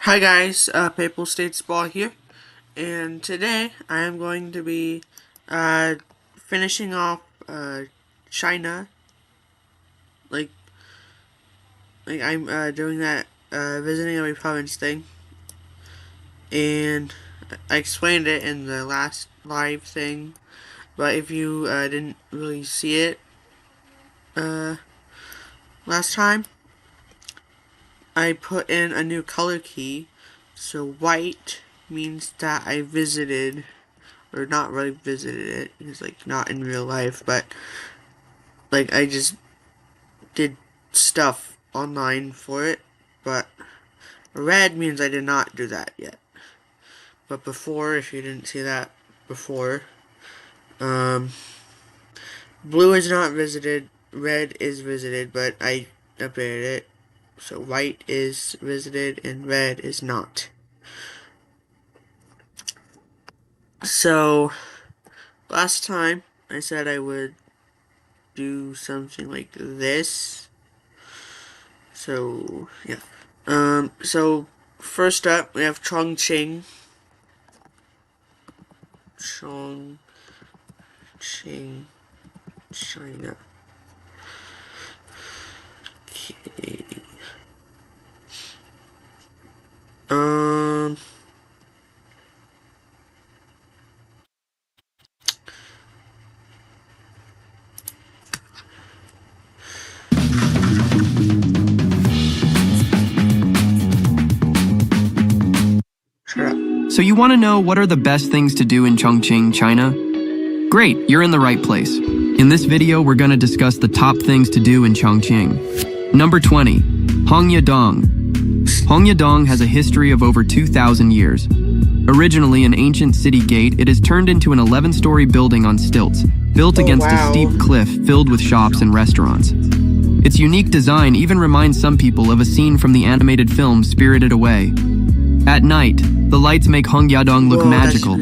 Hi guys, Papal States Ball here, and today I am going to be finishing off China. Like I'm doing that visiting every province thing, and I explained it in the last live thing. But if you didn't really see it last time, I put in a new color key. So white means that I visited, or not really visited it, because like not in real life, but like I just did stuff online for it. But red means I did not do that yet. But before, if you didn't see that before, blue is not visited, red is visited, but I updated it. So white is visited and red is not. So last time I said I would do something like this. So yeah. So first up we have Chongqing. Chongqing, China. Okay. So you want to know what are the best things to do in Chongqing, China? Great, you're in the right place. In this video, we're going to discuss the top things to do in Chongqing. Number 20, Hongyadong. Hongyadong has a history of over 2,000 years. Originally an ancient city gate, it is turned into an 11-story building on stilts, built against a steep cliff filled with shops and restaurants. Its unique design even reminds some people of a scene from the animated film Spirited Away. At night, the lights make Hongyadong look magical.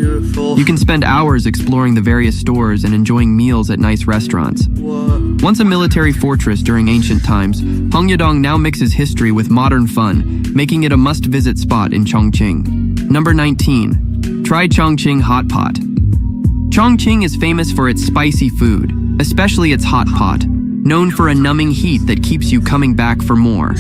You can spend hours exploring the various stores and enjoying meals at nice restaurants. Once a military fortress during ancient times, Hongyadong now mixes history with modern fun, making it a must-visit spot in Chongqing. Number 19. Try Chongqing Hot Pot. Chongqing is famous for its spicy food, especially its hot pot, known for a numbing heat that keeps you coming back for more.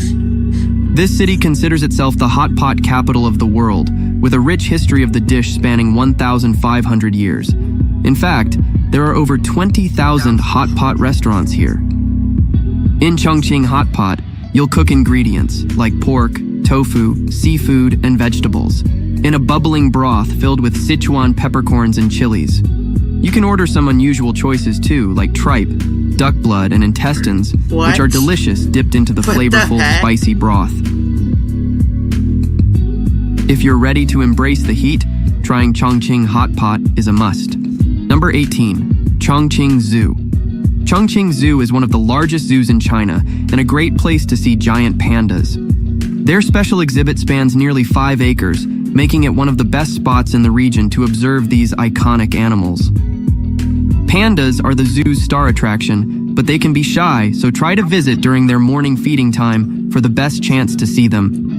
This city considers itself the hot pot capital of the world, with a rich history of the dish spanning 1,500 years. In fact, there are over 20,000 hot pot restaurants here. In Chongqing Hot Pot, you'll cook ingredients like pork, tofu, seafood, and vegetables in a bubbling broth filled with Sichuan peppercorns and chilies. You can order some unusual choices too, like tripe, duck blood, and intestines, which are delicious dipped into the flavorful, spicy broth. If you're ready to embrace the heat, trying Chongqing Hot Pot is a must. Number 18. Chongqing Zoo. Chongqing Zoo is one of the largest zoos in China and a great place to see giant pandas. Their special exhibit spans nearly 5 acres, making it one of the best spots in the region to observe these iconic animals. Pandas are the zoo's star attraction, but they can be shy, so try to visit during their morning feeding time for the best chance to see them.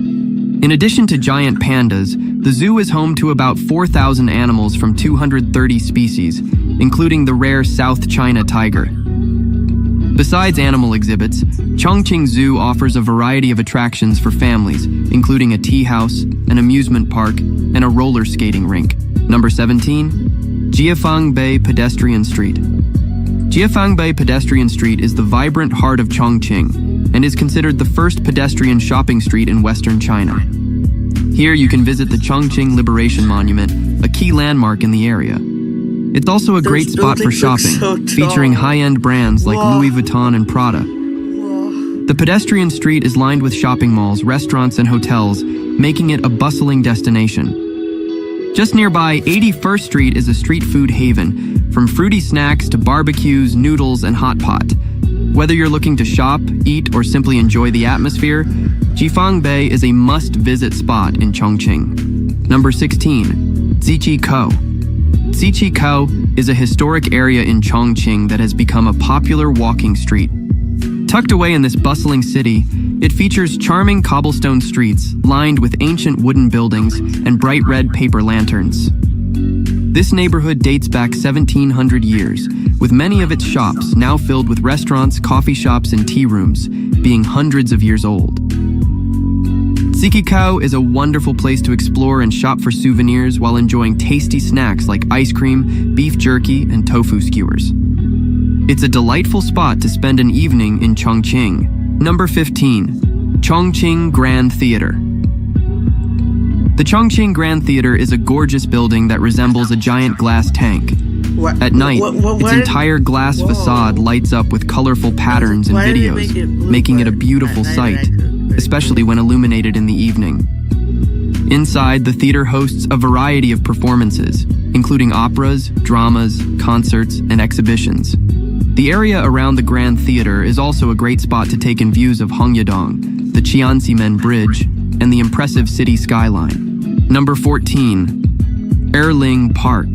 In addition to giant pandas, the zoo is home to about 4,000 animals from 230 species, including the rare South China tiger. Besides animal exhibits, Chongqing Zoo offers a variety of attractions for families, including a tea house, an amusement park, and a roller skating rink. Number 17. Jiefang Bay Pedestrian Street. Jiefang Bay Pedestrian Street is the vibrant heart of Chongqing and is considered the first pedestrian shopping street in western China. Here you can visit the Chongqing Liberation Monument, a key landmark in the area. It's also a great spot for shopping, featuring high-end brands like Louis Vuitton and Prada. The pedestrian street is lined with shopping malls, restaurants, and hotels, making it a bustling destination. Just nearby, 81st Street is a street food haven, from fruity snacks to barbecues, noodles, and hot pot. Whether you're looking to shop, eat, or simply enjoy the atmosphere, Jiefang Bay is a must-visit spot in Chongqing. Number 16. Ziqikou. Ziqikou is a historic area in Chongqing that has become a popular walking street. Tucked away in this bustling city, It features charming cobblestone streets lined with ancient wooden buildings and bright red paper lanterns. This neighborhood dates back 1,700 years, with many of its shops now filled with restaurants, coffee shops, and tea rooms, being hundreds of years old. Macau is a wonderful place to explore and shop for souvenirs while enjoying tasty snacks like ice cream, beef jerky, and tofu skewers. It's a delightful spot to spend an evening in Chongqing. Number 15. Chongqing Grand Theater. The Chongqing Grand Theater is a gorgeous building that resembles a giant glass tank. At night, its entire glass facade lights up with colorful patterns and videos, making it a beautiful sight, especially when illuminated in the evening. Inside, the theater hosts a variety of performances, including operas, dramas, concerts, and exhibitions. The area around the Grand Theater is also a great spot to take in views of Hongyadong, the Qianximen Bridge, and the impressive city skyline. Number 14. Erling Park.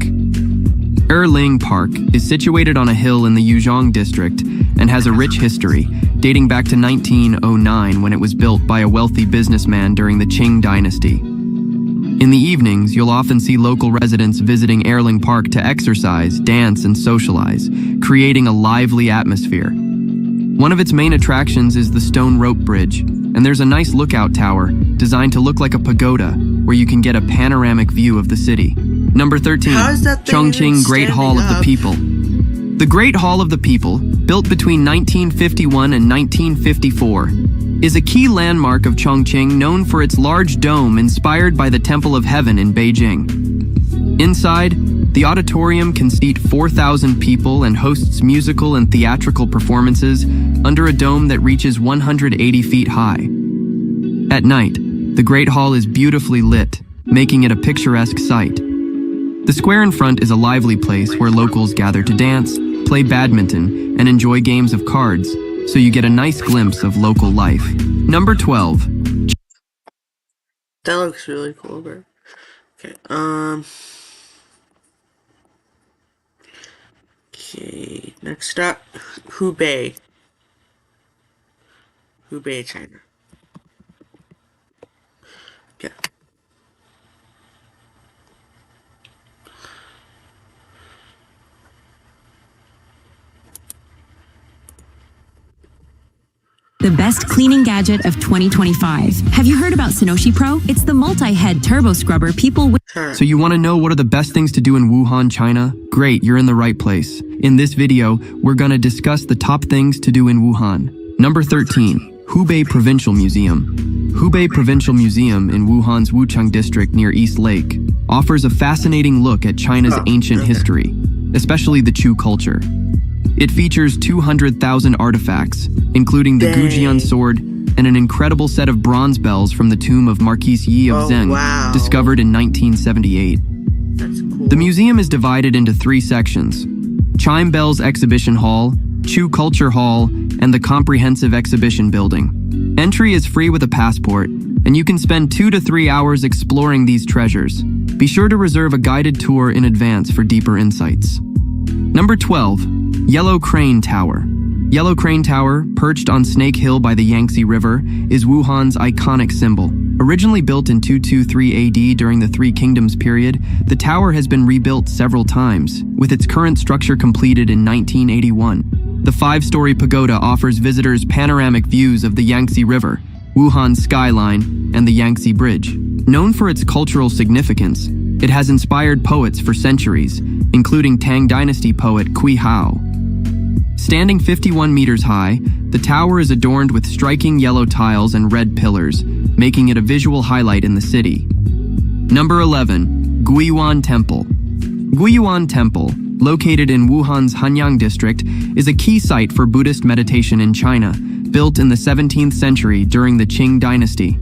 Erling Park is situated on a hill in the Yuzhong district and has a rich history, dating back to 1909 when it was built by a wealthy businessman during the Qing dynasty. In the evenings, you'll often see local residents visiting Erling Park to exercise, dance, and socialize, creating a lively atmosphere. One of its main attractions is the stone rope bridge, and there's a nice lookout tower designed to look like a pagoda where you can get a panoramic view of the city. Number 13. Chongqing Great Hall of the People. The Great Hall of the People, built between 1951 and 1954, is a key landmark of Chongqing known for its large dome inspired by the Temple of Heaven in Beijing. Inside, the auditorium can seat 4,000 people and hosts musical and theatrical performances under a dome that reaches 180 feet high. At night, the Great Hall is beautifully lit, making it a picturesque sight. The square in front is a lively place where locals gather to dance, play badminton, and enjoy games of cards, so you get a nice glimpse of local life. Number 12. That looks really cool, bro. Okay, Okay, next up, Hubei. Hubei, China. Okay. The best cleaning gadget of 2025. Have you heard about Synoshi Pro? It's the multi-head turbo scrubber people with... So you want to know what are the best things to do in Wuhan, China? Great, you're in the right place. In this video, we're going to discuss the top things to do in Wuhan. Number 13. Hubei Provincial Museum. Hubei Provincial Museum in Wuhan's Wuchang district near East Lake offers a fascinating look at China's ancient history, especially the Chu culture. It features 200,000 artifacts, including the Gujian sword and an incredible set of bronze bells from the tomb of Marquis Yi of Zheng, discovered in 1978. That's cool. The museum is divided into 3 sections: Chime Bells Exhibition Hall, Chu Culture Hall, and the Comprehensive Exhibition Building. Entry is free with a passport, and you can spend 2 to 3 hours exploring these treasures. Be sure to reserve a guided tour in advance for deeper insights. Number 12. Yellow Crane Tower. Yellow Crane Tower, perched on Snake Hill by the Yangtze River, is Wuhan's iconic symbol. Originally built in 223 AD during the Three Kingdoms period, the tower has been rebuilt several times, with its current structure completed in 1981. The 5-story pagoda offers visitors panoramic views of the Yangtze River, Wuhan's skyline, and the Yangtze Bridge. Known for its cultural significance, it has inspired poets for centuries, including Tang Dynasty poet Kui Hao. Standing 51 meters high, the tower is adorned with striking yellow tiles and red pillars, making it a visual highlight in the city. Number 11. Guiyuan Temple. Guiyuan Temple, located in Wuhan's Hanyang district, is a key site for Buddhist meditation in China, built in the 17th century during the Qing dynasty.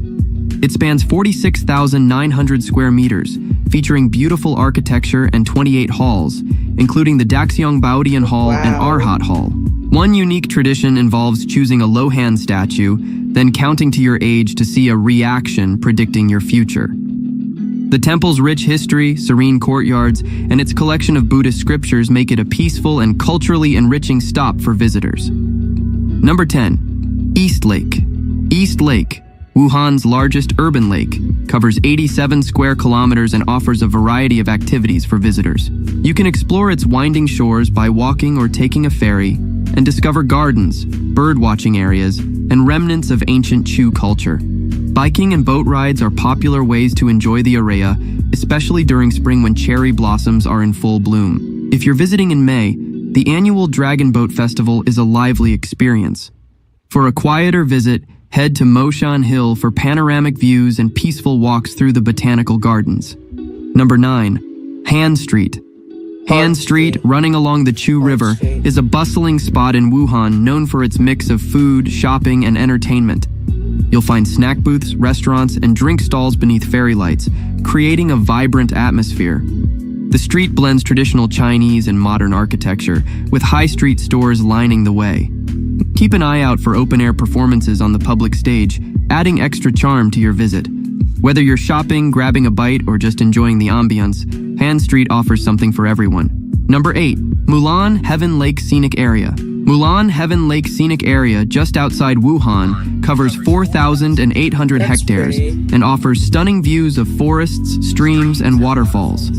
It spans 46,900 square meters, featuring beautiful architecture and 28 halls, including the Daxiong Baodian Hall and Arhat Hall. One unique tradition involves choosing a Lohan statue, then counting to your age to see a reaction predicting your future. The temple's rich history, serene courtyards, and its collection of Buddhist scriptures make it a peaceful and culturally enriching stop for visitors. Number 10. East Lake. East Lake, Wuhan's largest urban lake, covers 87 square kilometers and offers a variety of activities for visitors. You can explore its winding shores by walking or taking a ferry and discover gardens, bird-watching areas, and remnants of ancient Chu culture. Biking and boat rides are popular ways to enjoy the area, especially during spring when cherry blossoms are in full bloom. If you're visiting in May, the annual Dragon Boat Festival is a lively experience. For a quieter visit, head to Moshan Hill for panoramic views and peaceful walks through the botanical gardens. Number 9. Han Street. Han Street, running along the Chu River, is a bustling spot in Wuhan known for its mix of food, shopping, and entertainment. You'll find snack booths, restaurants, and drink stalls beneath fairy lights, creating a vibrant atmosphere. The street blends traditional Chinese and modern architecture, with high street stores lining the way. Keep an eye out for open-air performances on the public stage, adding extra charm to your visit. Whether you're shopping, grabbing a bite, or just enjoying the ambience, Han Street offers something for everyone. Number 8. Mulan Heaven Lake Scenic Area. Mulan Heaven Lake Scenic Area, just outside Wuhan, covers 4,800 hectares and offers stunning views of forests, streams, and waterfalls.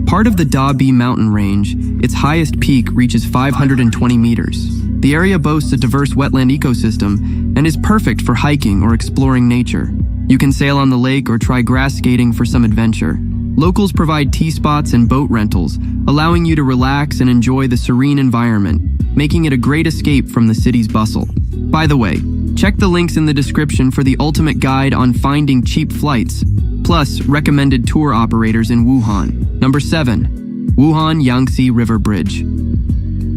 Part of the Dabi mountain range, its highest peak reaches 520 meters. The area boasts a diverse wetland ecosystem and is perfect for hiking or exploring nature. You can sail on the lake or try grass skating for some adventure. Locals provide tea spots and boat rentals, allowing you to relax and enjoy the serene environment, making it a great escape from the city's bustle. By the way, check the links in the description for the ultimate guide on finding cheap flights, plus recommended tour operators in Wuhan. Number 7. Wuhan Yangtze River Bridge.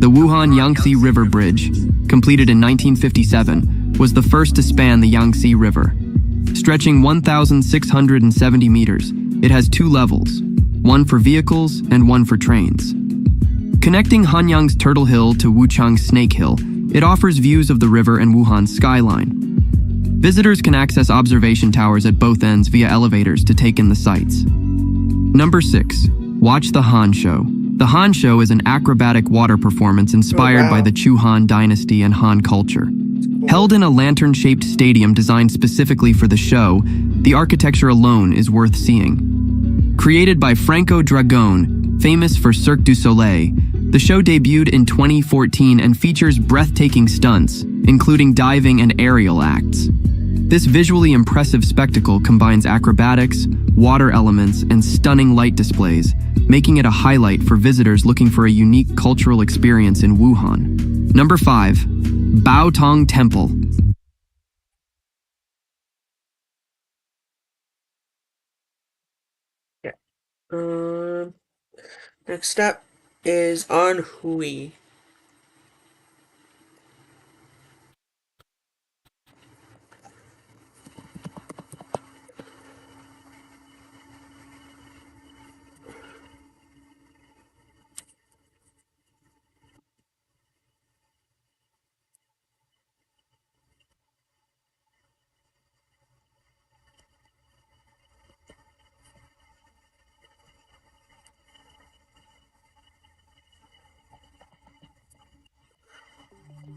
The Wuhan Yangtze River Bridge, completed in 1957, was the first to span the Yangtze River. Stretching 1,670 meters, it has 2 levels, one for vehicles and one for trains. Connecting Hanyang's Turtle Hill to Wuchang's Snake Hill, it offers views of the river and Wuhan's skyline. Visitors can access observation towers at both ends via elevators to take in the sights. Number 6. Watch the Han Show. The Han Show is an acrobatic water performance inspired by the Chu Han dynasty and Han culture. Held in a lantern-shaped stadium designed specifically for the show, the architecture alone is worth seeing. Created by Franco Dragone, famous for Cirque du Soleil, the show debuted in 2014 and features breathtaking stunts, including diving and aerial acts. This visually impressive spectacle combines acrobatics, water elements, and stunning light displays, making it a highlight for visitors looking for a unique cultural experience in Wuhan. Number 5. Baotong Temple. Next up is Anhui.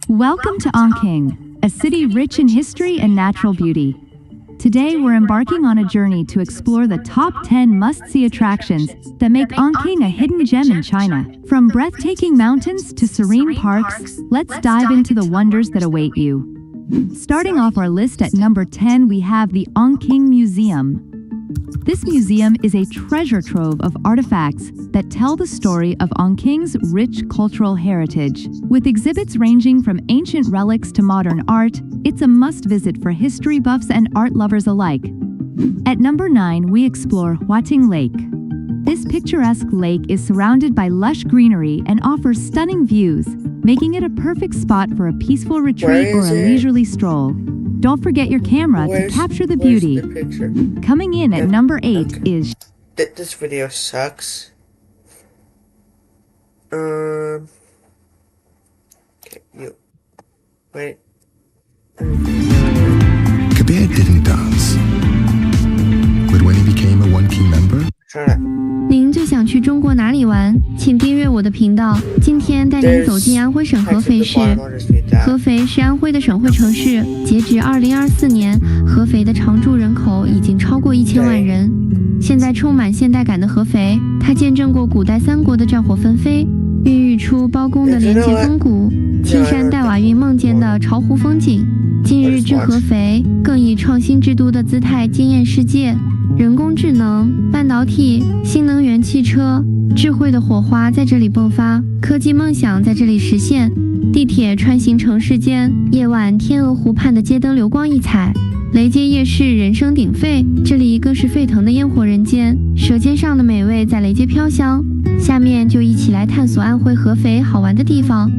Welcome to Ongking, a city rich in history and natural beauty. Today we're embarking on a journey to explore the top 10 must-see attractions that make Ongking a hidden gem in China. From breathtaking mountains to serene parks, let's dive into the wonders that await you. Starting off our list at number 10, we have the Ongking Museum. This museum is a treasure trove of artifacts that tell the story of Ongking's rich cultural heritage. With exhibits ranging from ancient relics to modern art, it's a must-visit for history buffs and art lovers alike. At number 9, we explore Huating Lake. This picturesque lake is surrounded by lush greenery and offers stunning views, making it a perfect spot for a peaceful retreat or a leisurely stroll. Don't forget your camera to capture the beauty. Coming in at number 8 is... This video sucks. Okay, you... Wait. Kabir didn't dance. But when he became a One Key member... Shut up. 您最想去中国哪里玩？请订阅我的频道。今天带您走进安徽省合肥市。合肥是安徽的省会城市，截止2024年，合肥的常住人口已经超过1000万人。现在充满现代感的合肥，它见证过古代3国的战火纷飞，孕育出包公的连结风骨，青山带瓦运梦见的巢湖风景。今日之合肥，更以创新之都的姿态惊艳世界。人工智能、半导体、新能源汽车，智慧的火花在这里迸发，科技梦想在这里实现。地铁穿行城市间，夜晚天鹅湖畔的街灯流光溢彩，雷街夜市人声鼎沸，这里更是沸腾的烟火人间，舌尖上的美味在雷街飘香。下面就一起来探索安徽合肥好玩的地方。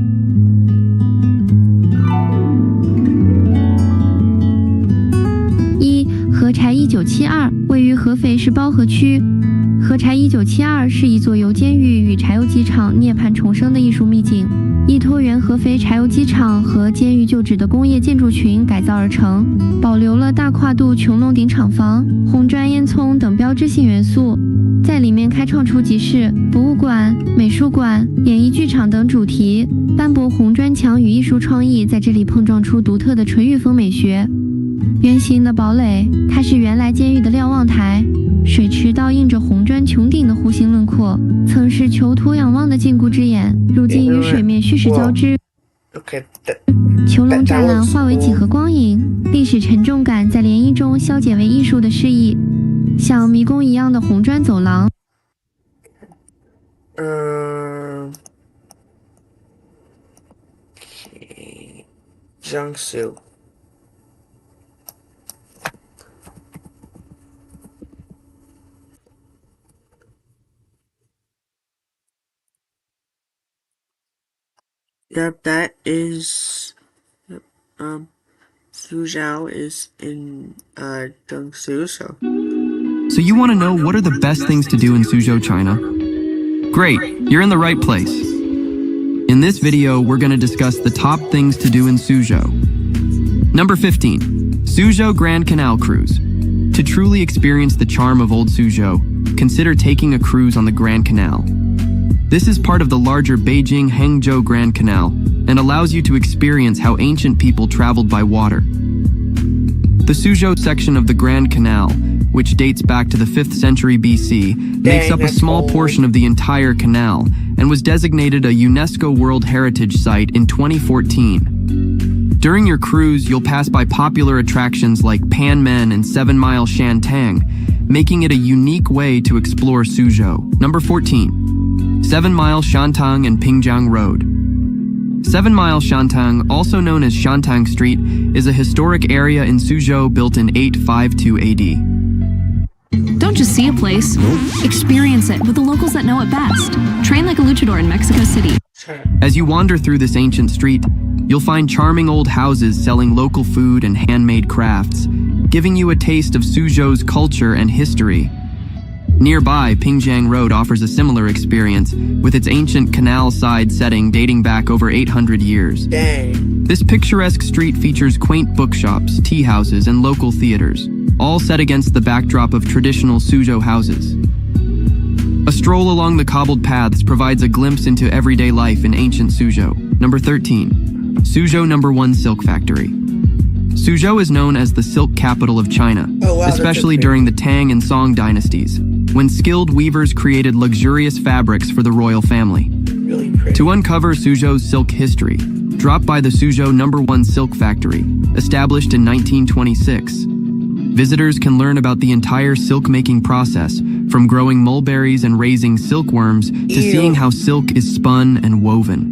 合柴1972位于合肥市包河区。合柴1972是一座由监狱与柴油机厂涅槃重生的艺术秘境，依托原合肥柴油机厂和监狱旧址的工业建筑群改造而成，保留了大跨度穹窿顶厂房、红砖烟囱等标志性元素，在里面开创出集市、博物馆、美术馆、演艺剧场等主题，斑驳红砖墙与艺术创意在这里碰撞出独特的纯欲风美学。圆形的堡垒，它是原来监狱的瞭望台，水池倒映着红砖穹顶的弧形轮廓，曾是囚徒仰望的禁锢之眼，如今与水面虚实交织。穹窿栅栏化为几何光影，历史沉重感在涟漪中消解为艺术的诗意，像迷宫一样的红砖走廊。江苏。Yep, that is, Suzhou is in, Jiangsu, so. So you want to know what are the best things to do in Suzhou, China? Great, you're in the right place. In this video, we're going to discuss the top things to do in Suzhou. Number 15, Suzhou Grand Canal Cruise. To truly experience the charm of old Suzhou, consider taking a cruise on the Grand Canal. This is part of the larger Beijing-Hangzhou Grand Canal and allows you to experience how ancient people traveled by water. The Suzhou section of the Grand Canal, which dates back to the 5th century BC, makes up a small portion of the entire canal and was designated a UNESCO World Heritage Site in 2014. During your cruise, you'll pass by popular attractions like Panmen and 7 Mile Shantung, making it a unique way to explore Suzhou. Number 14. 7 Mile Shantung and Pingjiang Road. 7 Mile Shantung, also known as Shantung Street, is a historic area in Suzhou built in 852 AD. Don't just see a place, experience it with the locals that know it best. Train like a luchador in Mexico City. As you wander through this ancient street, you'll find charming old houses selling local food and handmade crafts, giving you a taste of Suzhou's culture and history. Nearby, Pingjiang Road offers a similar experience, with its ancient canal-side setting dating back over 800 years. Dang. This picturesque street features quaint bookshops, tea houses, and local theaters, all set against the backdrop of traditional Suzhou houses. A stroll along the cobbled paths provides a glimpse into everyday life in ancient Suzhou. Number 13. Suzhou No. 1 Silk Factory. Suzhou is known as the silk capital of China, especially during the Tang and Song dynasties, when skilled weavers created luxurious fabrics for the royal family. Really pretty. To uncover Suzhou's silk history, drop by the Suzhou No. 1 Silk Factory, established in 1926. Visitors can learn about the entire silk-making process, from growing mulberries and raising silkworms to seeing how silk is spun and woven.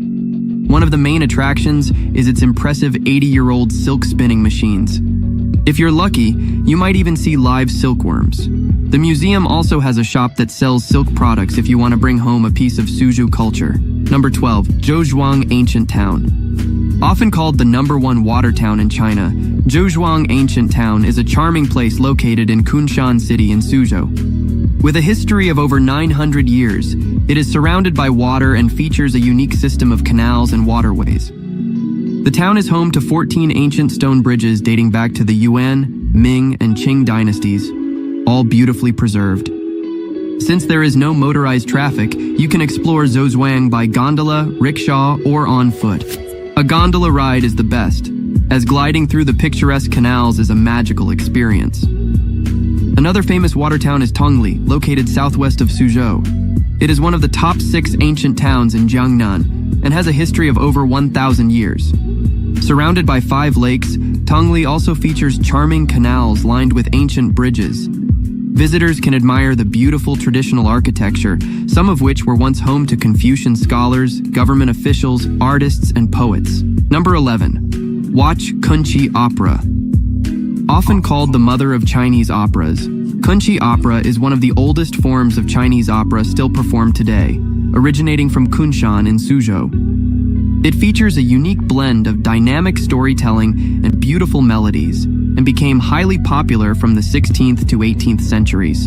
One of the main attractions is its impressive 80-year-old silk spinning machines. If you're lucky, you might even see live silkworms. The museum also has a shop that sells silk products if you want to bring home a piece of Suzhou culture. Number 12. Zhouzhuang Ancient Town. Often called the number 1 water town in China, Zhouzhuang Ancient Town is a charming place located in Kunshan City in Suzhou. With a history of over 900 years, it is surrounded by water and features a unique system of canals and waterways. The town is home to 14 ancient stone bridges dating back to the Yuan, Ming, and Qing dynasties, all beautifully preserved. Since there is no motorized traffic, you can explore Zhouzhuang by gondola, rickshaw, or on foot. A gondola ride is the best, as gliding through the picturesque canals is a magical experience. Another famous water town is Tongli, located southwest of Suzhou. It is one of the top 6 ancient towns in Jiangnan and has a history of over 1,000 years. Surrounded by 5 lakes, Tongli also features charming canals lined with ancient bridges. Visitors can admire the beautiful traditional architecture, some of which were once home to Confucian scholars, government officials, artists, and poets. Number 11. Watch Kunqi Opera. Often called the mother of Chinese operas, Kunqi Opera is one of the oldest forms of Chinese opera still performed today, originating from Kunshan in Suzhou. It features a unique blend of dynamic storytelling and beautiful melodies, and became highly popular from the 16th to 18th centuries.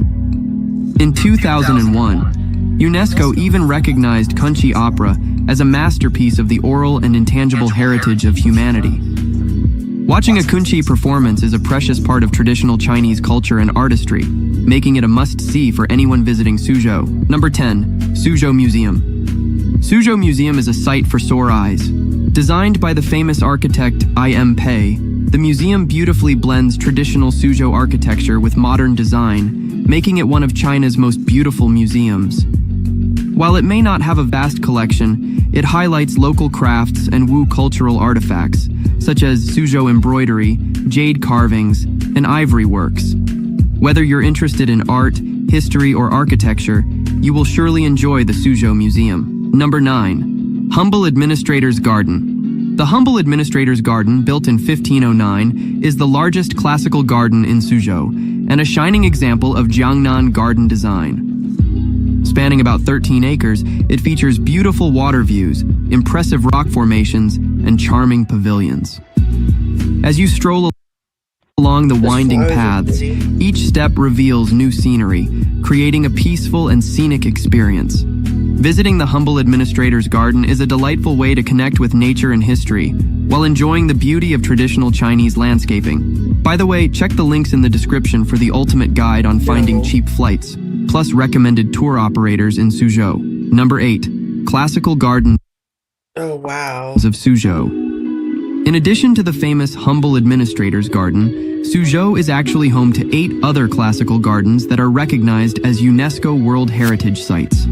In 2001, UNESCO even recognized Kunqi Opera as a masterpiece of the oral and intangible heritage of humanity. Watching a Kunqi performance is a precious part of traditional Chinese culture and artistry, making it a must-see for anyone visiting Suzhou. Number 10. Suzhou Museum. Suzhou Museum is a sight for sore eyes. Designed by the famous architect I.M. Pei, the museum beautifully blends traditional Suzhou architecture with modern design, making it one of China's most beautiful museums. While it may not have a vast collection, it highlights local crafts and Wu cultural artifacts, such as Suzhou embroidery, jade carvings, and ivory works. Whether you're interested in art, history, or architecture, you will surely enjoy the Suzhou Museum. Number 9. Humble Administrator's Garden. The Humble Administrator's Garden, built in 1509, is the largest classical garden in Suzhou, and a shining example of Jiangnan garden design. Spanning about 13 acres, it features beautiful water views, impressive rock formations, and charming pavilions. As you stroll along the winding paths, each step reveals new scenery, creating a peaceful and scenic experience. Visiting the Humble Administrator's Garden is a delightful way to connect with nature and history, while enjoying the beauty of traditional Chinese landscaping. By the way, check the links in the description for the ultimate guide on finding cheap flights, plus recommended tour operators in Suzhou. Number 8. Classical Gardens Oh, wow. of Suzhou. In addition to the famous Humble Administrator's Garden, Suzhou is actually home to 8 other classical gardens that are recognized as UNESCO World Heritage Sites.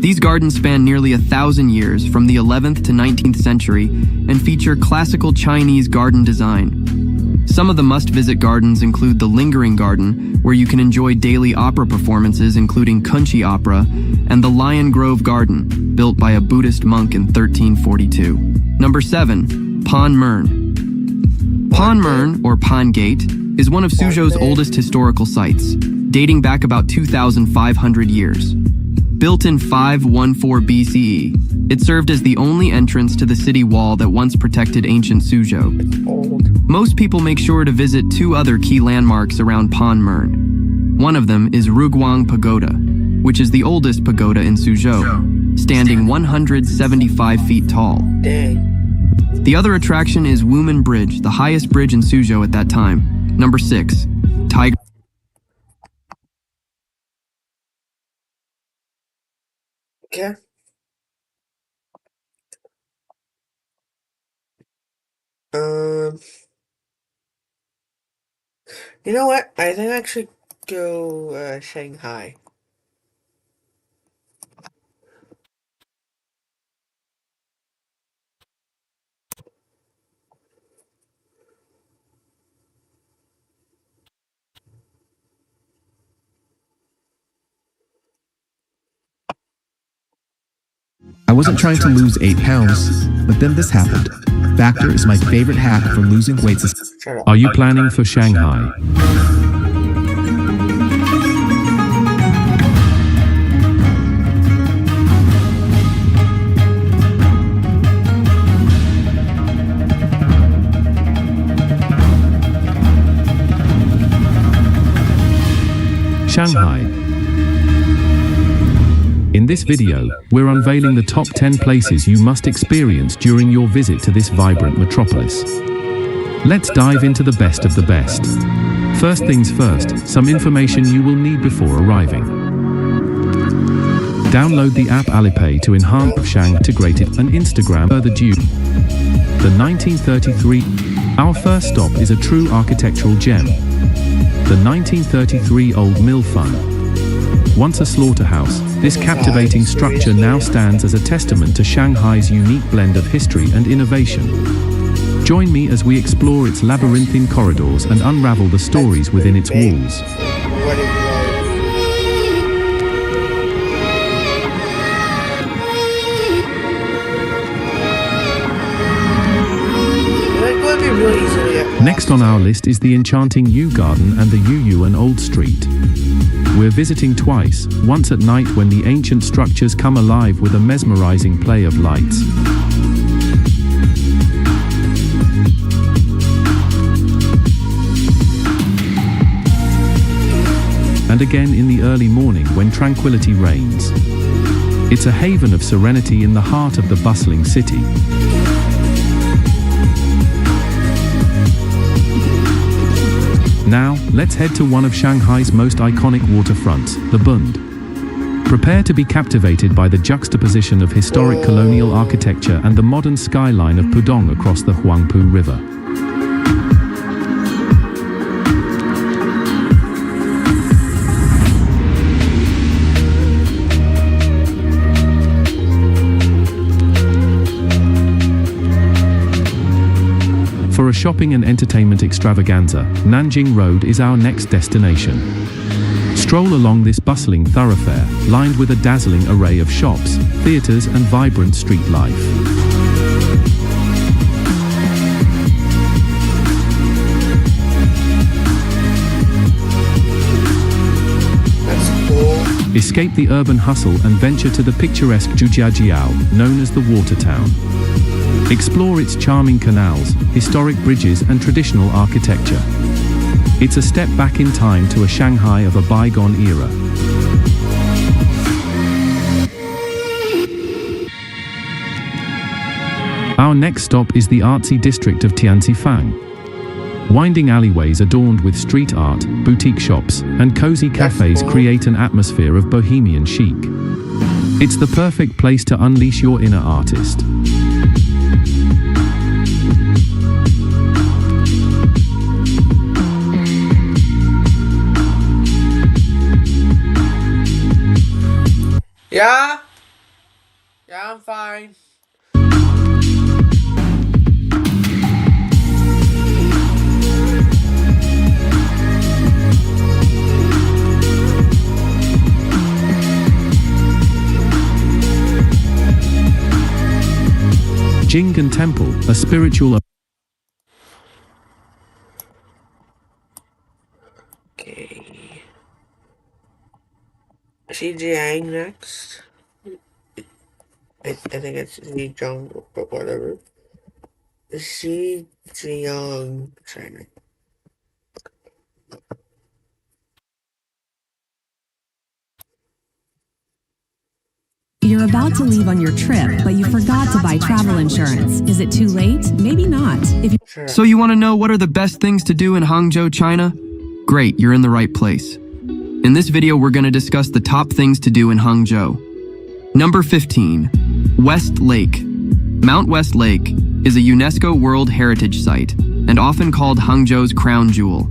These gardens span nearly 1,000 years, from the 11th to 19th century, and feature classical Chinese garden design. Some of the must-visit gardens include the Lingering Garden, where you can enjoy daily opera performances including Kunqi Opera, and the Lion Grove Garden, built by a Buddhist monk in 1342. Number 7. Pan Mern. Pan Mern, or Pan Gate, is one of Suzhou's oldest historical sites, dating back about 2,500 years. Built in 514 BCE, it served as the only entrance to the city wall that once protected ancient Suzhou. Old. Most people make sure to visit 2 other key landmarks around Pan Mern. One of them is Ruguang Pagoda, which is the oldest pagoda in Suzhou, standing 175 feet tall. Dang. The other attraction is Wumen Bridge, the highest bridge in Suzhou at that time. Number 6. Tiger. Okay. You know what? I think I should go Shanghai. I wasn't trying to lose 8 pounds, but then this happened. Factor is my favorite hack for losing weight. Shut up. Are you planning for Shanghai? Shanghai. In this video, we're unveiling the top 10 places you must experience during your visit to this vibrant metropolis. Let's dive into the best of the best. First things first, some information you will need before arriving. Download the app Alipay to enhance Shang integrated and Instagram further due. The 1933. Our first stop is a true architectural gem. The 1933 Old Mill Fund. Once a slaughterhouse, this captivating structure now stands as a testament to Shanghai's unique blend of history and innovation. Join me as we explore its labyrinthine corridors and unravel the stories within its walls. Next on our list is the enchanting Yew Garden and the Yuyuan Old Street. We're visiting twice, once at night when the ancient structures come alive with a mesmerizing play of lights. And again in the early morning when tranquility reigns. It's a haven of serenity in the heart of the bustling city. Now, let's head to one of Shanghai's most iconic waterfronts, the Bund. Prepare to be captivated by the juxtaposition of historic colonial architecture and the modern skyline of Pudong across the Huangpu River. For a shopping and entertainment extravaganza, Nanjing Road is our next destination. Stroll along this bustling thoroughfare, lined with a dazzling array of shops, theaters, and vibrant street life. That's cool. Escape the urban hustle and venture to the picturesque Zhujiajiao, known as the Water Town. Explore its charming canals, historic bridges, and traditional architecture. It's a step back in time to a Shanghai of a bygone era. Our next stop is the artsy district of Tianxifang. Winding alleyways adorned with street art, boutique shops, and cozy cafes create an atmosphere of bohemian chic. It's the perfect place to unleash your inner artist. Yeah, I'm fine. Jing'an Temple, a spiritual. Okay. Xinjiang next. I think it's Zhejiang, but whatever. Xinjiang, China. You're about to leave on your trip, but you forgot to buy travel insurance. Is it too late? Maybe not. So you want to know what are the best things to do in Hangzhou, China? Great, you're in the right place. In this video, we're going to discuss the top things to do in Hangzhou. Number 15, West Lake. Mount West Lake is a UNESCO World Heritage Site and often called Hangzhou's crown jewel.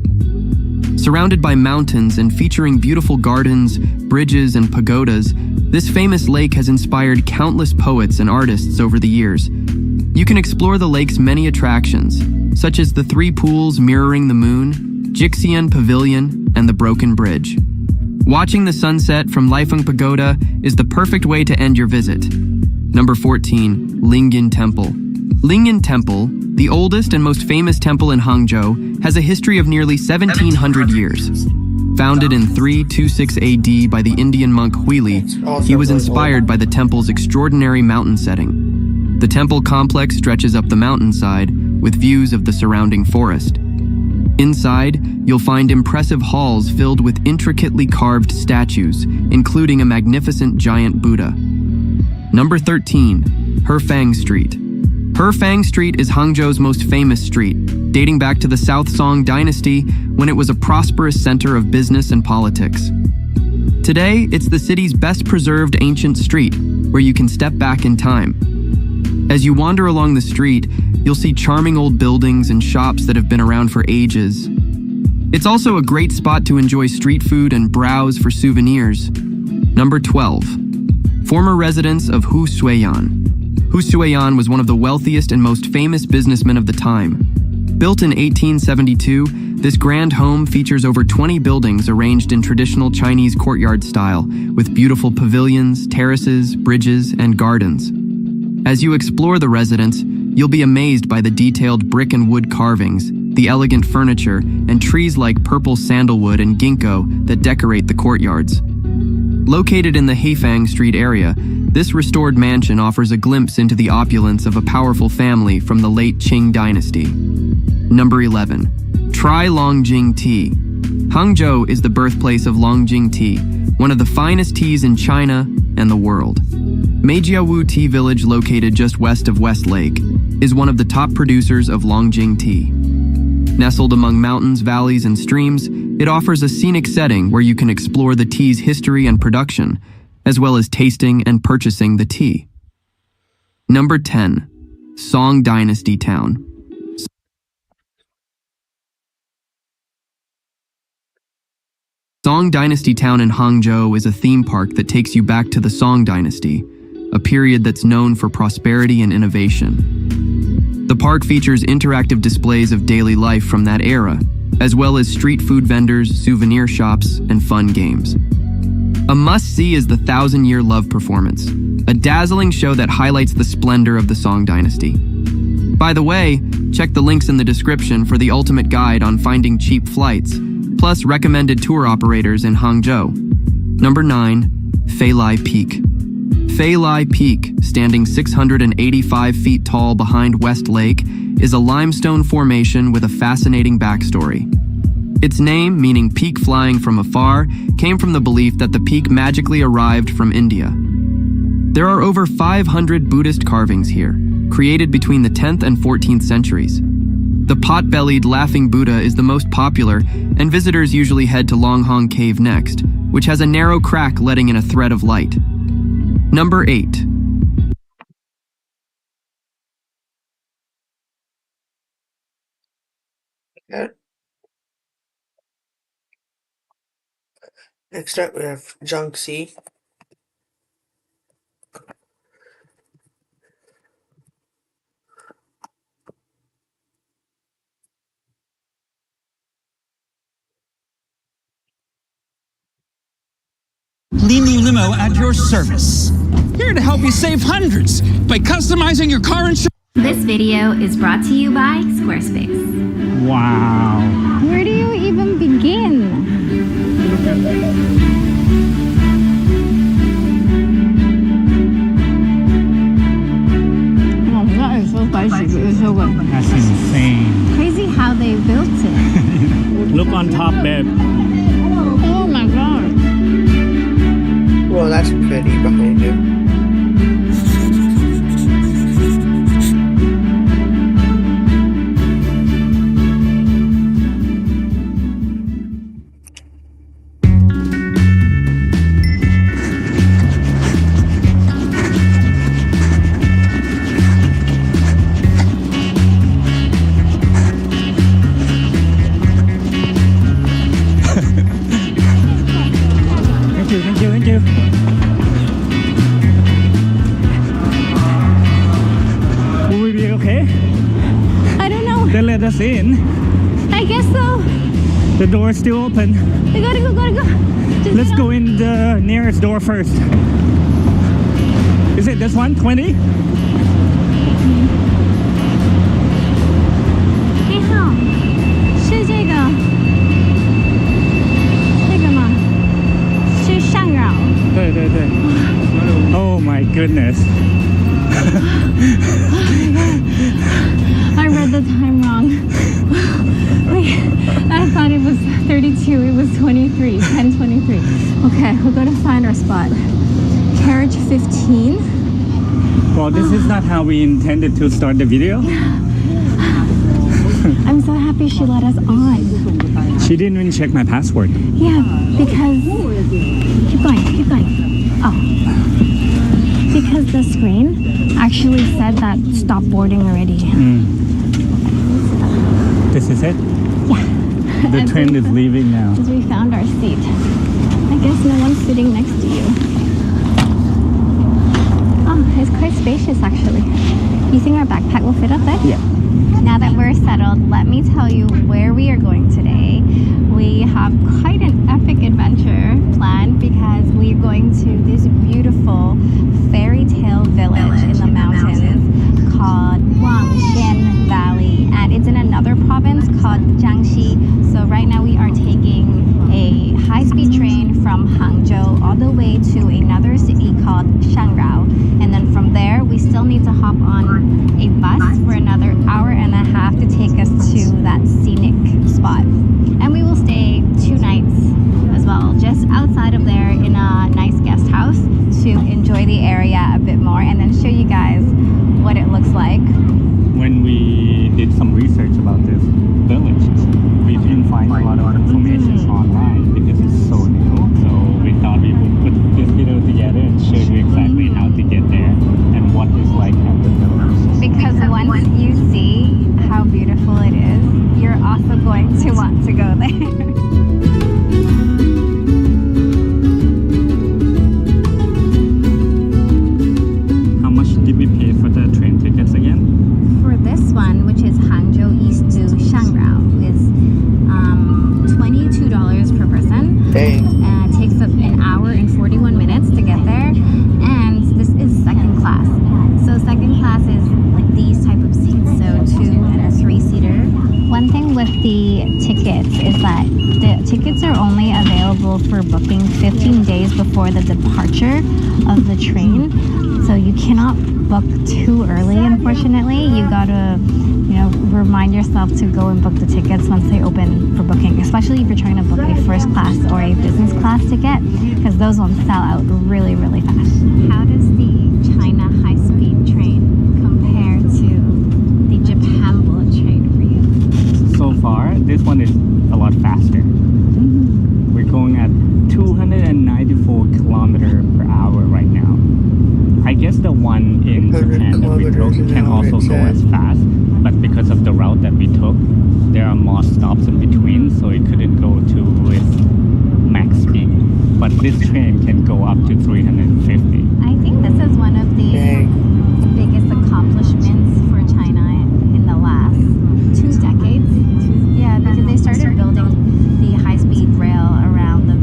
Surrounded by mountains and featuring beautiful gardens, bridges, and pagodas, this famous lake has inspired countless poets and artists over the years. You can explore the lake's many attractions, such as the 3 pools mirroring the moon, Jixian Pavilion, and the Broken Bridge. Watching the sunset from Leifeng Pagoda is the perfect way to end your visit. Number 14, Lingyan Temple. Lingyan Temple, the oldest and most famous temple in Hangzhou, has a history of nearly 1,700 years. Founded in 326 AD by the Indian monk Huili, he was inspired by the temple's extraordinary mountain setting. The temple complex stretches up the mountainside with views of the surrounding forest. Inside, you'll find impressive halls filled with intricately carved statues, including a magnificent giant Buddha. Number 13, Hefang Street. Hefang Street is Hangzhou's most famous street, dating back to the South Song dynasty when it was a prosperous center of business and politics. Today, it's the city's best preserved ancient street, where you can step back in time. As you wander along the street, you'll see charming old buildings and shops that have been around for ages. It's also a great spot to enjoy street food and browse for souvenirs. Number 12. Former residents of Hu Suiyan. Hu Suiyan was one of the wealthiest and most famous businessmen of the time. Built in 1872, this grand home features over 20 buildings arranged in traditional Chinese courtyard style, with beautiful pavilions, terraces, bridges, and gardens. As you explore the residence, you'll be amazed by the detailed brick and wood carvings, the elegant furniture, and trees like purple sandalwood and ginkgo that decorate the courtyards. Located in the Heifang Street area, this restored mansion offers a glimpse into the opulence of a powerful family from the late Qing dynasty. Number 11. Try Longjing Tea. Hangzhou is the birthplace of Longjing Tea, one of the finest teas in China and the world. Meijiawu Tea Village, located just west of West Lake, is one of the top producers of Longjing tea. Nestled among mountains, valleys, and streams, it offers a scenic setting where you can explore the tea's history and production, as well as tasting and purchasing the tea. Number 10. Song Dynasty Town. Song Dynasty Town in Hangzhou is a theme park that takes you back to the Song Dynasty, a period that's known for prosperity and innovation. The park features interactive displays of daily life from that era, as well as street food vendors, souvenir shops, and fun games. A must-see is the 1,000-Year Love Performance, a dazzling show that highlights the splendor of the Song Dynasty. By the way, check the links in the description for the ultimate guide on finding cheap flights, plus recommended tour operators in Hangzhou. Number 9. Feilai Peak. Feilai Peak, standing 685 feet tall behind West Lake, is a limestone formation with a fascinating backstory. Its name, meaning peak flying from afar, came from the belief that the peak magically arrived from India. There are over 500 Buddhist carvings here, created between the 10th and 14th centuries. The pot-bellied Laughing Buddha is the most popular, and visitors usually head to Longhong Cave next, which has a narrow crack letting in a thread of light. Number 8. Okay. Next up, we have Jiangxi. Limi Limo at your service. Here to help you save hundreds by customizing your car insurance. This video is brought to you by Squarespace. Wow. Where do you even begin? Oh, that is so spicy, but it's so good. That's insane. Crazy how they built it. Look on top, babe. Oh my god. Well, that's pretty behind you. Thank you. Will we be okay? I don't know. They let us in. I guess so. The door is still open. We gotta go. Just Let's go in the nearest door first. Is it this one? 20? 你好，是这个吗？是上扰。对。Oh my goodness. I read the time wrong. Wait, I thought it was 32. It was 23. 10:23. Okay, we're going to find our spot. Carriage 15. Well, this is not how we intended to start the video. I'm so happy she let us on. She didn't even check my password. Yeah, because... Keep going. Oh. because the screen actually said that stop boarding already. This is it? Yeah. The train is leaving now. Because we found our seat. I guess no one's sitting next to you. Oh, it's quite spacious actually. You think our backpack will fit up there? Yeah. Now that we're settled, let me tell you where we are going today. We have quite an epic adventure planned because we are going to this beautiful fairy tale village in the mountains called Guangxian Valley, and it's in another province called Jiangxi. So right now we are taking a high-speed train from Hangzhou all the way to another city called Shangrao, and then from there we still need to hop on a bus for another hour and a half to take us to that scenic spot. And we will stay 2 nights as well, just outside of there in a nice guest house to enjoy the area a bit more and then show you guys what it looks like. When we did some research about this village, we didn't find a lot of information online because it's so new. So we thought we would put this video together and show you exactly how to get there and what it's like at the village. Because once you see how beautiful it is, you're also going to want to go there. Did we pay for the train tickets again? For this one, which is Hangzhou East to Shangrao, is $22 per person. Dang. It takes up an hour and 41 minutes to get there, and this is second class. So second class is like these type of seats, so 2 and a 3-seater. One thing with the tickets is that the tickets are only available for booking 15 days before the departure of the train. So you cannot book too early, unfortunately. You gotta, remind yourself to go and book the tickets once they open for booking, especially if you're trying to book a first class or a business class ticket, because those ones sell out really, really fast. How does the China high-speed train compare to the Japan bullet train for you? So far, this one is a lot faster. We're going at 294 kilometers per hour right now. I guess the one in Japan that we took can also go as fast, but because of the route that we took, there are more stops in between, so it couldn't go to its max speed. But this train can go up to 350. I think this is one of the biggest accomplishments for China in the last 2 decades. Yeah, because they started building the high-speed rail around the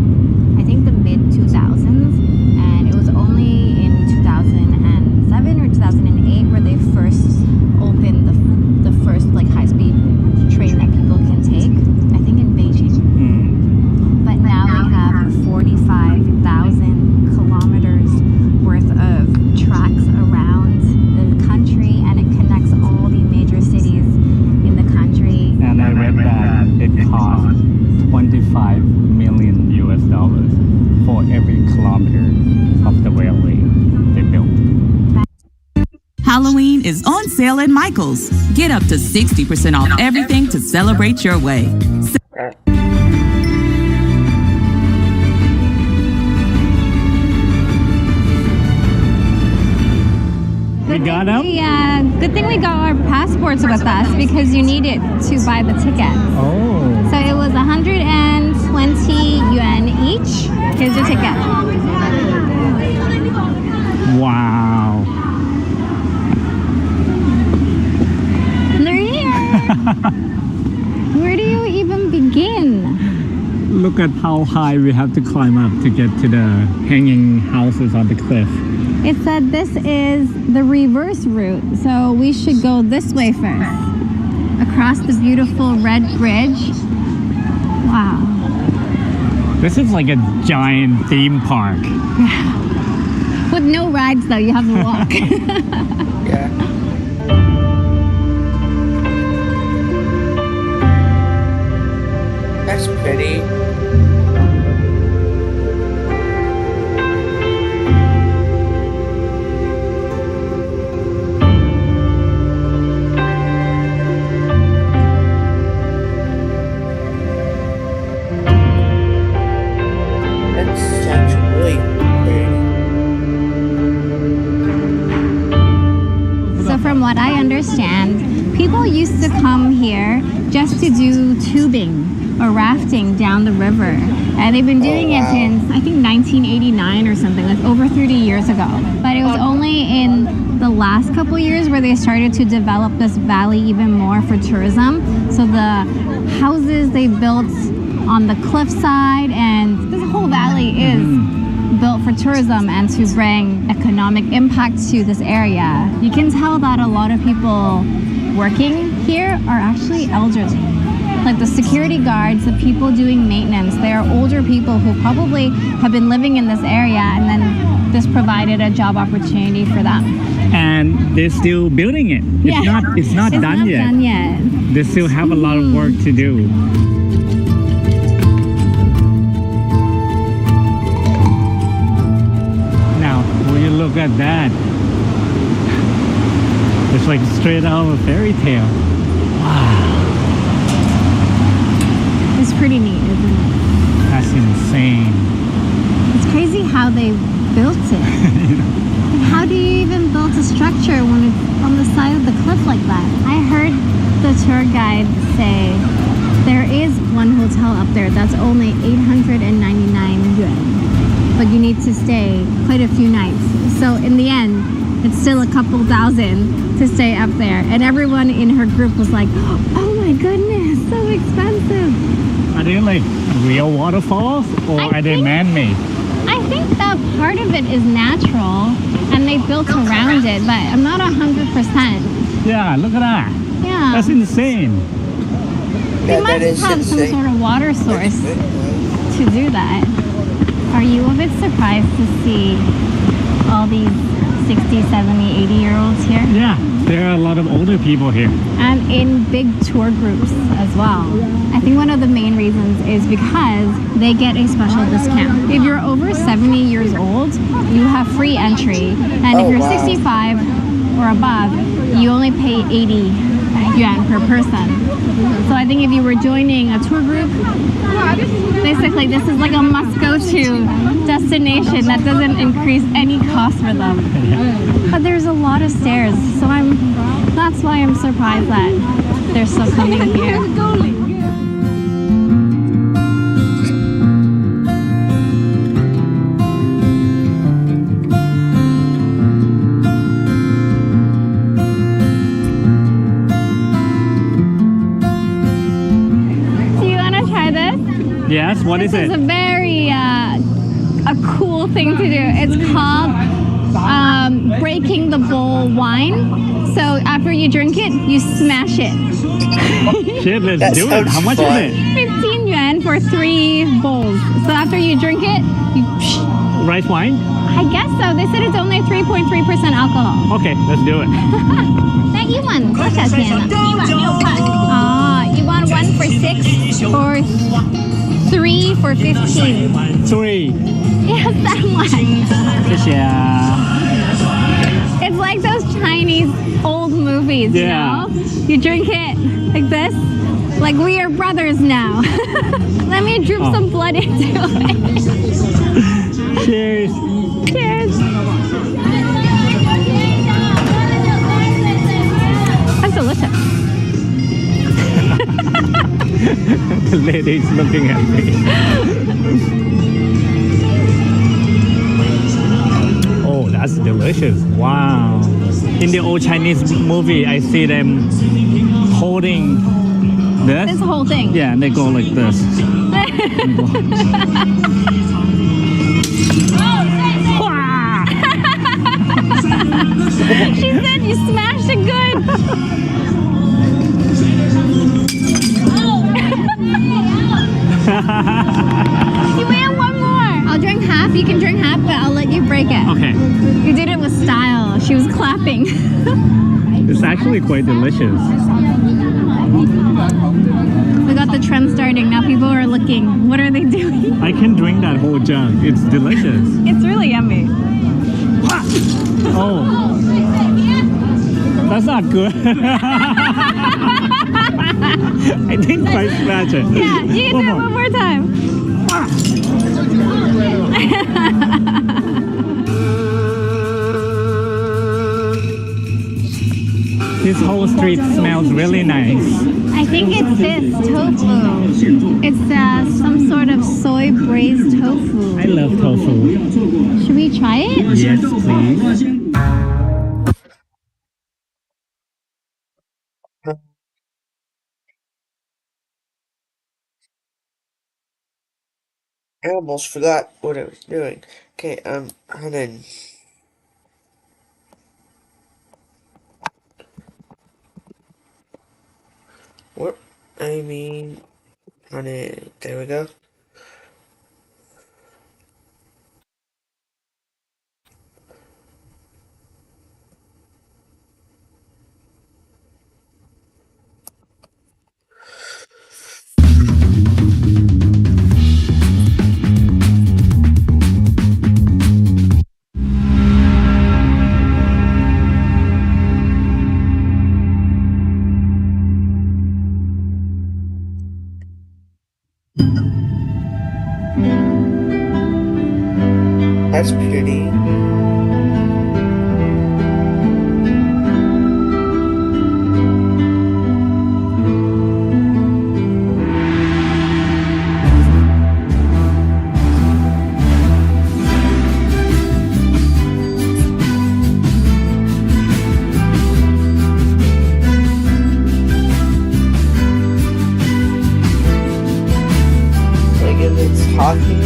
mid-2000s, and it was only in 2007 or 2008 where they first opened the first high-speed train that people can take, I think in Beijing. But now they have 45,000 kilometers worth of tracks around the country, and it connects all the major cities in the country. And I read that it cost $25 million for every kilometer of the railway they built. Halloween is on sale at Michael's. Get up to 60% off everything to celebrate your way. We got them? Yeah, good thing we got our passports with us because you need it to buy the tickets. Oh. So it was 120 yuan each. Here's your ticket. Wow. They're here. Where do you even begin? Look at how high we have to climb up to get to the hanging houses on the cliff. It said this is the reverse route, so we should go this way first. Across the beautiful red bridge. Wow. This is like a giant theme park. With no rides though, you have to walk. Yeah. That's pretty. people used to come here just to do tubing or rafting down the river. And they've been doing it since, I think, 1989 or something, like over 30 years ago. But it was only in the last couple years where they started to develop this valley even more for tourism. So the houses they built on the cliffside, and this whole valley is built for tourism and to bring economic impact to this area. You can tell that a lot of people working here are actually elderly. Like the security guards, the people doing maintenance, they are older people who probably have been living in this area, and then this provided a job opportunity for them. And they're still building it. It's not done yet. They still have a lot of work to do. Now, will you look at that? It's like straight out of a fairy tale. Wow. It's pretty neat, isn't it? That's insane. It's crazy how they built it. And how do you even build a structure when it's on the side of the cliff like that? I heard the tour guide say there is one hotel up there that's only 899 yuan, but you need to stay quite a few nights. So in the end, it's still a couple thousand to stay up there. And everyone in her group was like, oh my goodness, so expensive. Are they like real waterfalls or are they man-made? I think that part of it is natural and they built around it, but I'm not 100%. Yeah, look at that. Yeah. That's insane. They must have some sort of water source to do that. Are you a bit surprised to see all these 60, 70, 80-year-olds here? Yeah, there are a lot of older people here. And in big tour groups as well. I think one of the main reasons is because they get a special discount. If you're over 70 years old, you have free entry. And if you're 65 or above, you only pay 80 yuan per person. So I think if you were joining a tour group, basically this is like a must-go-to destination that doesn't increase any cost for them. But there's a lot of stairs, so that's why I'm surprised that they're still coming here. Yes, what is it? It's a very a cool thing to do. It's called breaking the bowl wine. So after you drink it, you smash it. Shit, let's do it. How much is it? 15 yuan for 3 bowls. So after you drink it, you... Rice wine? I guess so. They said it's only 3.3% alcohol. Okay, let's do it. 那一碗多少钱呢？一碗6块。Ah, you want 1 for 6 or 3 for 15? 3. Yes, that one. 谢谢啊。 It's like those Chinese old movies, you know? You drink it like this, like we are brothers now. Let me drip some blood into it. Cheers. Cheers. That's delicious. The lady's looking at me. Oh, that's delicious. Wow. In the old Chinese movie, I see them holding this whole thing. Yeah, and they go like this. She said you smashed it good. You may have 1 more. I'll drink half. You can drink half, but I'll let you break it. Okay. You did it with style. She was clapping. It's actually quite delicious. We got the trend starting. Now people are looking. What are they doing? I can drink that whole jug. It's delicious. It's really yummy. Oh. That's not good. I didn't quite smash it. Yeah, you can do it one more time. this whole street smells really nice. I think it's this tofu. It's some sort of soy braised tofu. I love tofu. Should we try it? Yes, please. I almost forgot what I was doing. Okay, honey. What? I mean, honey. There we go. That's pretty. Like if it's talking.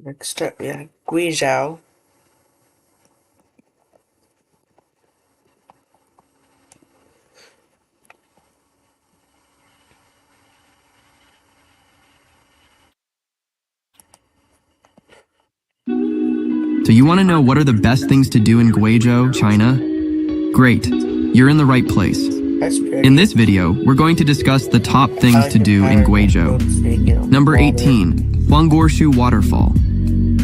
Next up, yeah, Guizhou. So you want to know what are the best things to do in Guizhou, China? Great, you're in the right place. In this video, we're going to discuss the top things to do in Guizhou. Number 18, Huangguoshu Waterfall.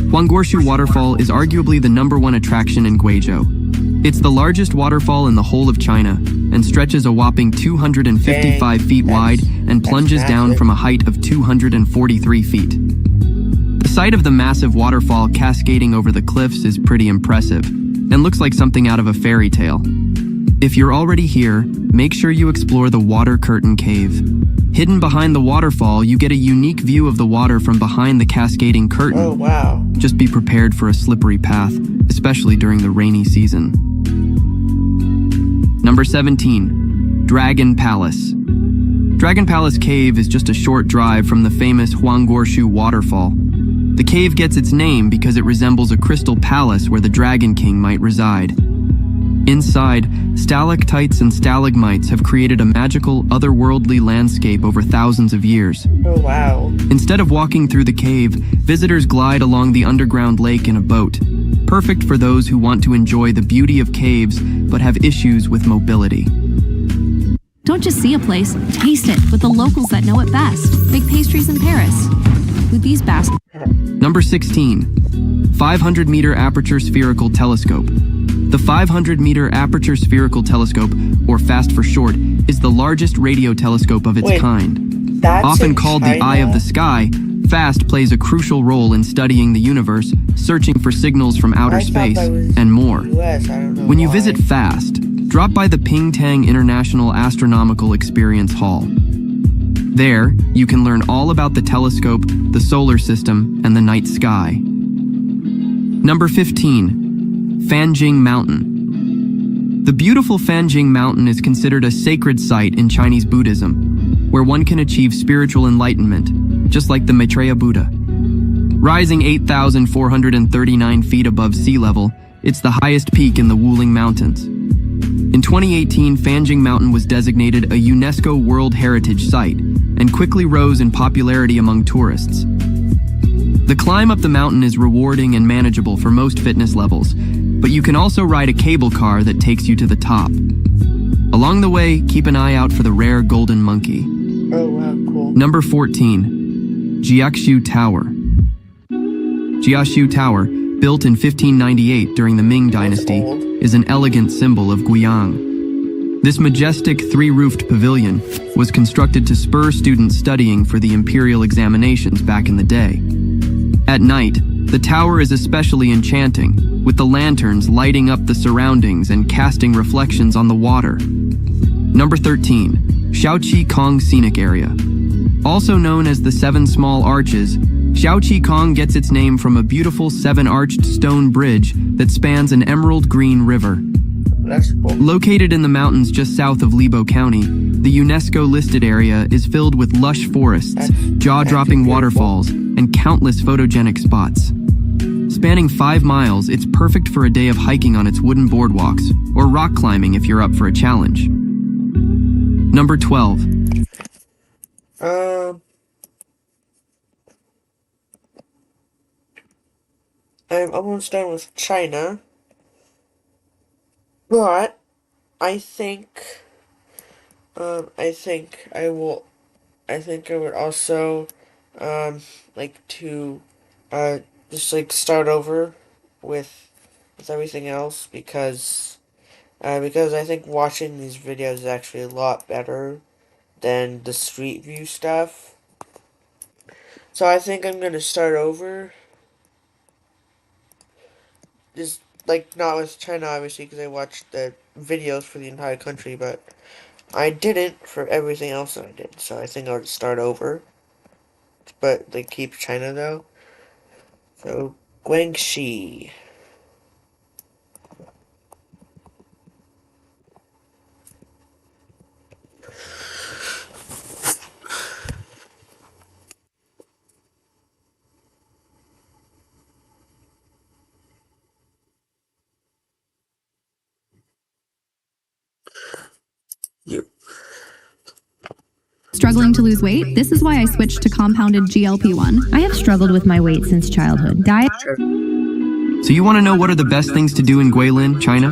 Huangguoshu Waterfall is arguably the #1 attraction in Guizhou. It's the largest waterfall in the whole of China and stretches a whopping 255 feet wide and plunges down from a height of 243 feet. The sight of the massive waterfall cascading over the cliffs is pretty impressive and looks like something out of a fairy tale. If you're already here, make sure you explore the Water Curtain Cave. Hidden behind the waterfall, you get a unique view of the water from behind the cascading curtain. Oh, wow. Just be prepared for a slippery path, especially during the rainy season. Number 17, Dragon Palace. Dragon Palace Cave is just a short drive from the famous Huangguoshu waterfall. The cave gets its name because it resembles a crystal palace where the Dragon King might reside. Inside, stalactites and stalagmites have created a magical, otherworldly landscape over thousands of years. Oh, wow. Instead of walking through the cave, visitors glide along the underground lake in a boat. Perfect for those who want to enjoy the beauty of caves but have issues with mobility. Don't just see a place, taste it with the locals that know it best. Big pastries in Paris. With these baskets. Number 16, 500-meter aperture spherical telescope. The 500-meter aperture spherical telescope, or FAST for short, is the largest radio telescope of its kind. Often called the Eye of the Sky, FAST plays a crucial role in studying the universe, searching for signals from outer space, and more. When you visit FAST, drop by the Pingtang International Astronomical Experience Hall. There, you can learn all about the telescope, the solar system, and the night sky. Number 15. Fanjing Mountain. The beautiful Fanjing Mountain is considered a sacred site in Chinese Buddhism, where one can achieve spiritual enlightenment, just like the Maitreya Buddha. Rising 8,439 feet above sea level, it's the highest peak in the Wuling Mountains. In 2018, Fanjing Mountain was designated a UNESCO World Heritage Site and quickly rose in popularity among tourists. The climb up the mountain is rewarding and manageable for most fitness levels, but you can also ride a cable car that takes you to the top. Along the way, keep an eye out for the rare golden monkey. Oh, wow, cool. Number 14. Jiaxu Tower. Jiaxu Tower, built in 1598 during the Ming Dynasty, is an elegant symbol of Guiyang. This majestic three-roofed pavilion was constructed to spur students studying for the imperial examinations back in the day. At night, the tower is especially enchanting, with the lanterns lighting up the surroundings and casting reflections on the water. Number 13. Shaoqi Kong Scenic Area. Also known as the Seven Small Arches, Shaoqi Kong gets its name from a beautiful seven-arched stone bridge that spans an emerald green river. That's cool. Located in the mountains just south of Libo County, the UNESCO-listed area is filled with lush forests, jaw-dropping waterfalls, and countless photogenic spots. Spanning 5 miles, it's perfect for a day of hiking on its wooden boardwalks, or rock climbing if you're up for a challenge. Number 12. I'm almost done with China, but I think I would also like to just like start over with everything else because I think watching these videos is actually a lot better than the street view stuff. So I think I'm gonna start over. Just like not with China obviously because I watched the videos for the entire country, but I didn't for everything else that I did. So I think I'll just start over. But like keep China though. So Guangxi. Struggling to lose weight? This is why I switched to compounded GLP-1. I have struggled with my weight since childhood. Diet. So you want to know what are the best things to do in Guilin, China?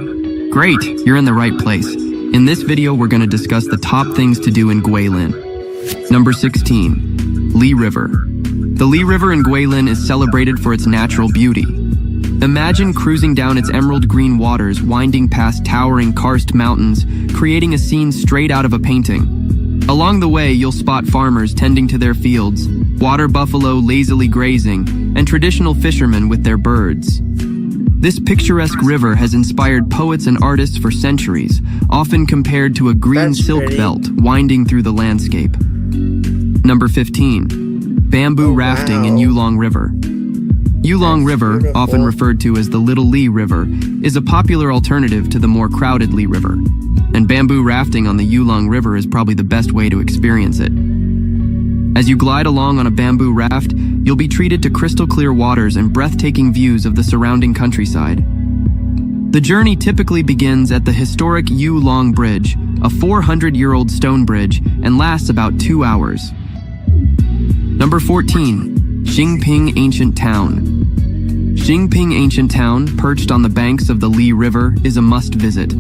Great, you're in the right place. In this video, we're going to discuss the top things to do in Guilin. Number 16. Li River. The Li River in Guilin is celebrated for its natural beauty. Imagine cruising down its emerald green waters, winding past towering karst mountains, creating a scene straight out of a painting. Along the way, you'll spot farmers tending to their fields, water buffalo lazily grazing, and traditional fishermen with their birds. This picturesque river has inspired poets and artists for centuries, often compared to a green silk belt winding through the landscape. Number 15. Bamboo rafting in Yulong River. Yulong River, often referred to as the Little Li River, is a popular alternative to the more crowded Li River. And bamboo rafting on the Yulong River is probably the best way to experience it. As you glide along on a bamboo raft, you'll be treated to crystal clear waters and breathtaking views of the surrounding countryside. The journey typically begins at the historic Yulong Bridge, a 400-year-old stone bridge, and lasts about 2 hours. Number 14. Xingping Ancient Town. Xingping Ancient Town, perched on the banks of the Li River, is a must-visit.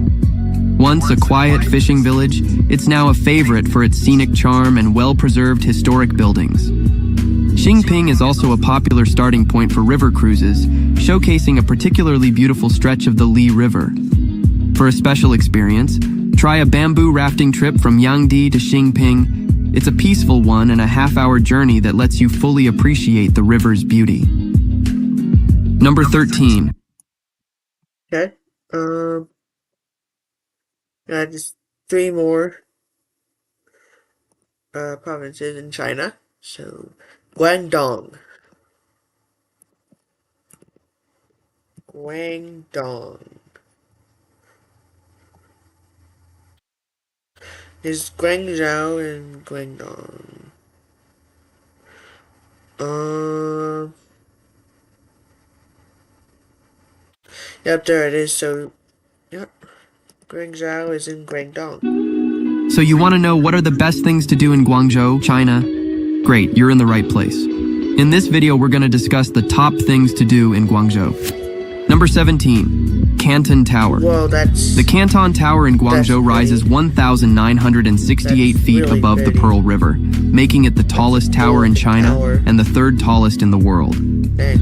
Once a quiet fishing village, it's now a favorite for its scenic charm and well-preserved historic buildings. Xingping is also a popular starting point for river cruises, showcasing a particularly beautiful stretch of the Li River. For a special experience, try a bamboo rafting trip from Yangdi to Xingping. It's a peaceful one and a half-hour journey that lets you fully appreciate the river's beauty. Number 13. Okay. Yeah, just 3 more provinces in China. So, Guangdong. Guangdong. There's Guangzhou and Guangdong. Yep, there it is. So, yep. Guangzhou is in Guangdong. So you want to know what are the best things to do in Guangzhou, China? Great, you're in the right place. In this video, we're going to discuss the top things to do in Guangzhou. Number 17, Canton Tower. Whoa, that's... The Canton Tower in Guangzhou rises 1,968 feet above the Pearl River, making it the tallest tower in China and the 3rd tallest in the world.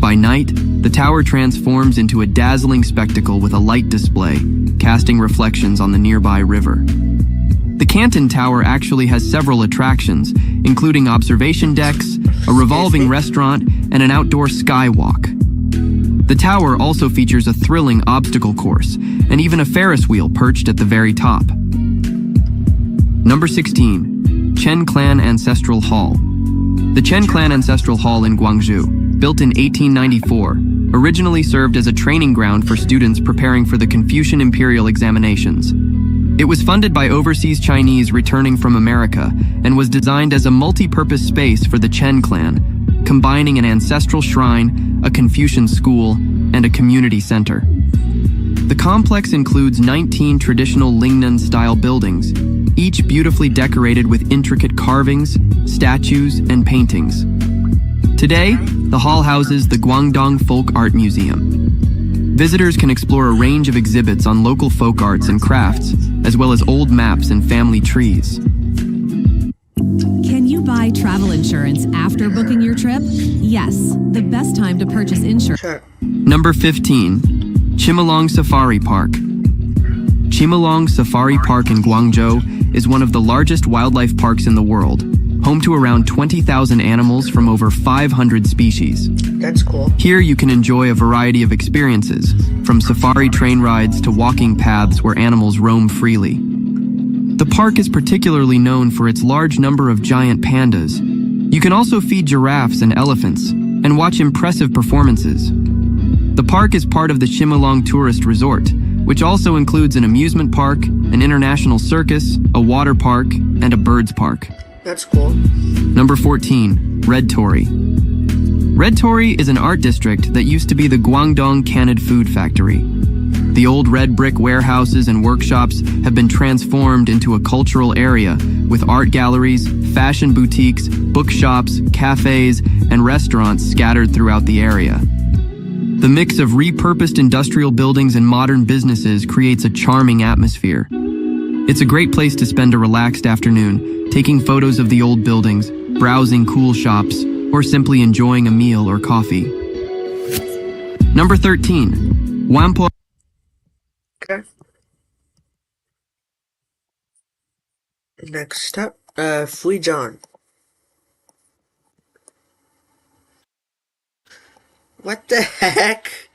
By night, the tower transforms into a dazzling spectacle with a light display, casting reflections on the nearby river. The Canton Tower actually has several attractions, including observation decks, a revolving restaurant, and an outdoor skywalk. The tower also features a thrilling obstacle course, and even a Ferris wheel perched at the very top. Number 16, Chen Clan Ancestral Hall. The Chen Clan Ancestral Hall in Guangzhou, built in 1894, originally served as a training ground for students preparing for the Confucian Imperial examinations. It was funded by overseas Chinese returning from America and was designed as a multi-purpose space for the Chen clan, combining an ancestral shrine, a Confucian school, and a community center. The complex includes 19 traditional Lingnan-style buildings, each beautifully decorated with intricate carvings, statues, and paintings. Today, the hall houses the Guangdong Folk Art Museum. Visitors can explore a range of exhibits on local folk arts and crafts, as well as old maps and family trees. Can you buy travel insurance after booking your trip? Yes, the best time to purchase insurance. Number 15, Chimelong Safari Park. Chimelong Safari Park in Guangzhou is one of the largest wildlife parks in the world, home to around 20,000 animals from over 500 species. That's cool. Here you can enjoy a variety of experiences, from safari train rides to walking paths where animals roam freely. The park is particularly known for its large number of giant pandas. You can also feed giraffes and elephants, and watch impressive performances. The park is part of the Chimelong Tourist Resort, which also includes an amusement park, an international circus, a water park, and a birds park. That's cool. Number 14, Red Torii. Red Torii is an art district that used to be the Guangdong Canned Food Factory. The old red brick warehouses and workshops have been transformed into a cultural area with art galleries, fashion boutiques, bookshops, cafes, and restaurants scattered throughout the area. The mix of repurposed industrial buildings and modern businesses creates a charming atmosphere. It's a great place to spend a relaxed afternoon, taking photos of the old buildings, browsing cool shops, or simply enjoying a meal or coffee. Number 13, Whampoa. Okay. Next up, Fujian. What the heck?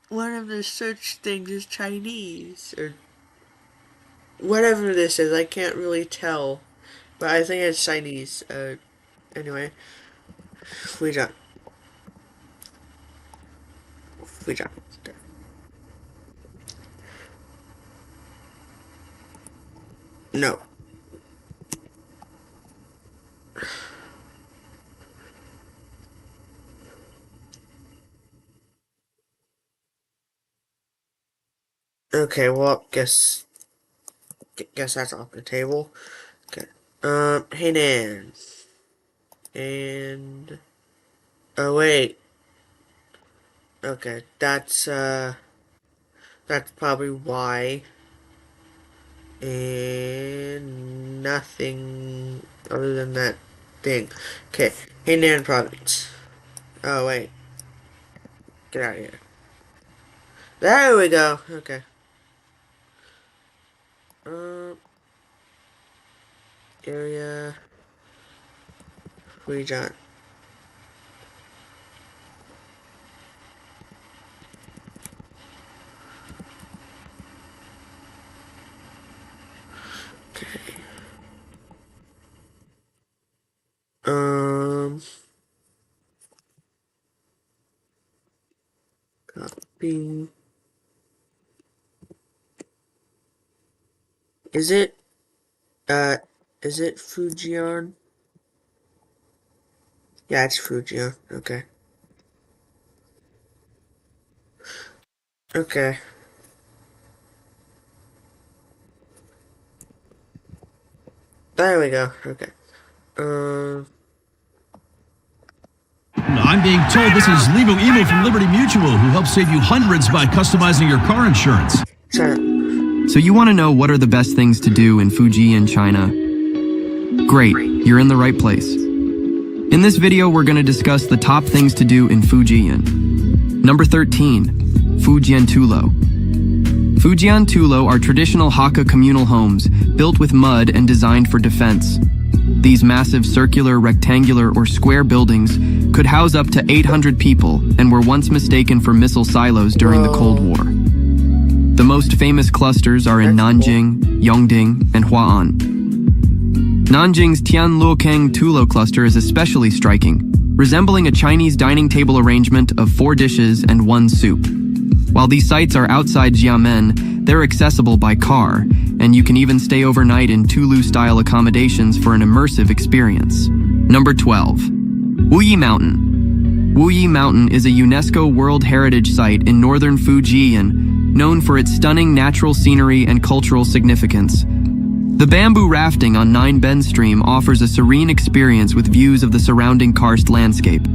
One of the search things is Chinese, or whatever this is, I can't really tell, but I think it's Chinese. Anyway, Fujian. Fujian. No. Okay, well, guess that's off the table. Okay. Hainan. And oh wait. Okay, that's probably why. And nothing other than that thing. Okay, Hainan province. Oh wait. Get out of here. There we go. Okay. area. Fujian. Okay. Copy. Is it Fujian? Yeah, it's Fujian. Okay. Okay. There we go. Okay. I'm being told this is Limo Emo from Liberty Mutual, who helps save you hundreds by customizing your car insurance. So you want to know what are the best things to do in Fujian, China? Great, you're in the right place. In this video, we're going to discuss the top things to do in Fujian. Number 13, Fujian Tulo. Fujian Tulo are traditional Hakka communal homes built with mud and designed for defense. These massive circular, rectangular, or square buildings could house up to 800 people and were once mistaken for missile silos during the Cold War. The most famous clusters are in Nanjing, Yongding, and Hua'an. Nanjing's Tianluokeng Tulo cluster is especially striking, resembling a Chinese dining table arrangement of 4 dishes and 1 soup. While these sites are outside Xiamen, they're accessible by car, and you can even stay overnight in Tulu-style accommodations for an immersive experience. Number 12. Wuyi Mountain. Wuyi Mountain is a UNESCO World Heritage Site in northern Fujian, known for its stunning natural scenery and cultural significance. The bamboo rafting on Nine Bend Stream offers a serene experience with views of the surrounding karst landscape.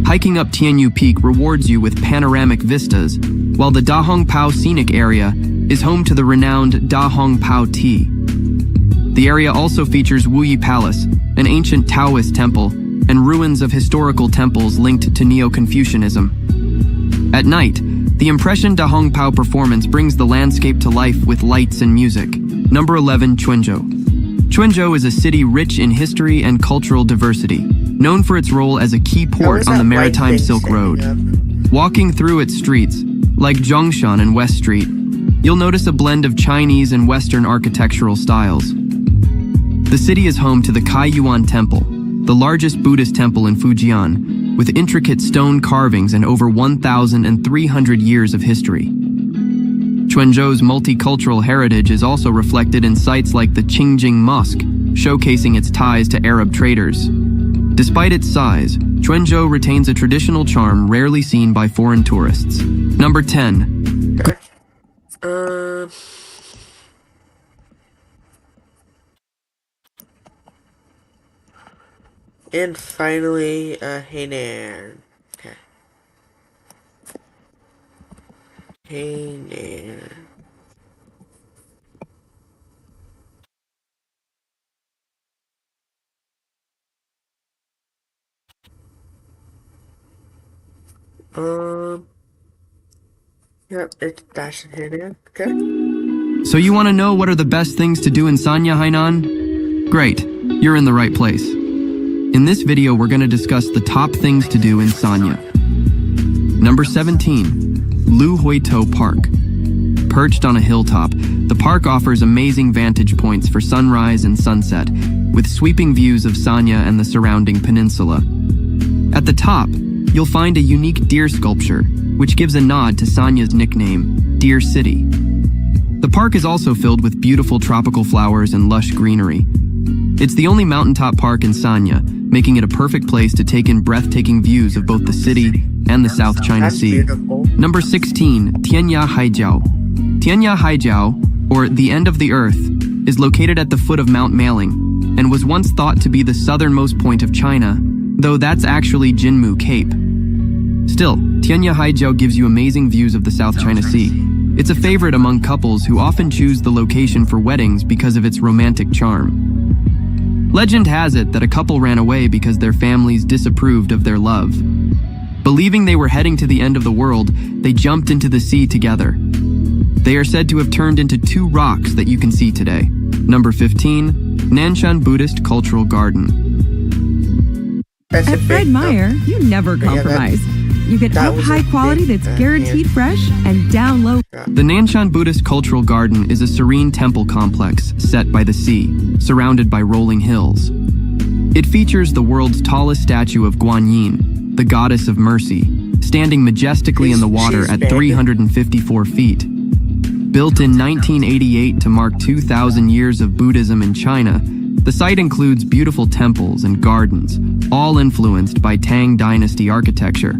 Hiking up Tianyu Peak rewards you with panoramic vistas, while the Dahongpao Scenic Area is home to the renowned Dahongpao Tea. The area also features Wuyi Palace, an ancient Taoist temple, and ruins of historical temples linked to Neo-Confucianism. At night, the impression Dahongpao performance brings the landscape to life with lights and music. Number 11, Quanzhou. Quanzhou is a city rich in history and cultural diversity, known for its role as a key port on the Maritime Silk Road. Walking through its streets, like Zhongshan and West Street, you'll notice a blend of Chinese and Western architectural styles. The city is home to the Kaiyuan Temple, the largest Buddhist temple in Fujian, with intricate stone carvings and over 1,300 years of history. Quanzhou's multicultural heritage is also reflected in sites like the Qingjing Mosque, showcasing its ties to Arab traders. Despite its size, Quanzhou retains a traditional charm rarely seen by foreign tourists. Number 10. And finally, Hainan. Okay. Hainan. Yep, that's in Hainan. Okay. So you want to know what are the best things to do in Sanya, Hainan? Great, you're in the right place. In this video, we're going to discuss the top things to do in Sanya. Number 17, Lu Huitou Park. Perched on a hilltop, the park offers amazing vantage points for sunrise and sunset, with sweeping views of Sanya and the surrounding peninsula. At the top, you'll find a unique deer sculpture, which gives a nod to Sanya's nickname, Deer City. The park is also filled with beautiful tropical flowers and lush greenery. It's the only mountaintop park in Sanya, making it a perfect place to take in breathtaking views of both the city and the South China Sea. Number 16, Tianya Haijiao. Tianya Haijiao, or the End of the Earth, is located at the foot of Mount Mailing, and was once thought to be the southernmost point of China, though that's actually Jinmu Cape. Still, Tianya Haijiao gives you amazing views of the South China Sea. It's a favorite among couples who often choose the location for weddings because of its romantic charm. Legend has it that a couple ran away because their families disapproved of their love. Believing they were heading to the end of the world, they jumped into the sea together. They are said to have turned into 2 rocks that you can see today. Number 15, Nanshan Buddhist Cultural Garden. At Fred Meyer, you never compromise. You get up high quality that's guaranteed fresh and down low. The Nanshan Buddhist Cultural Garden is a serene temple complex set by the sea, surrounded by rolling hills. It features the world's tallest statue of Guan Yin, the goddess of mercy, standing majestically in the water at 354 feet. Built in 1988 to mark 2,000 years of Buddhism in China, the site includes beautiful temples and gardens, all influenced by Tang Dynasty architecture.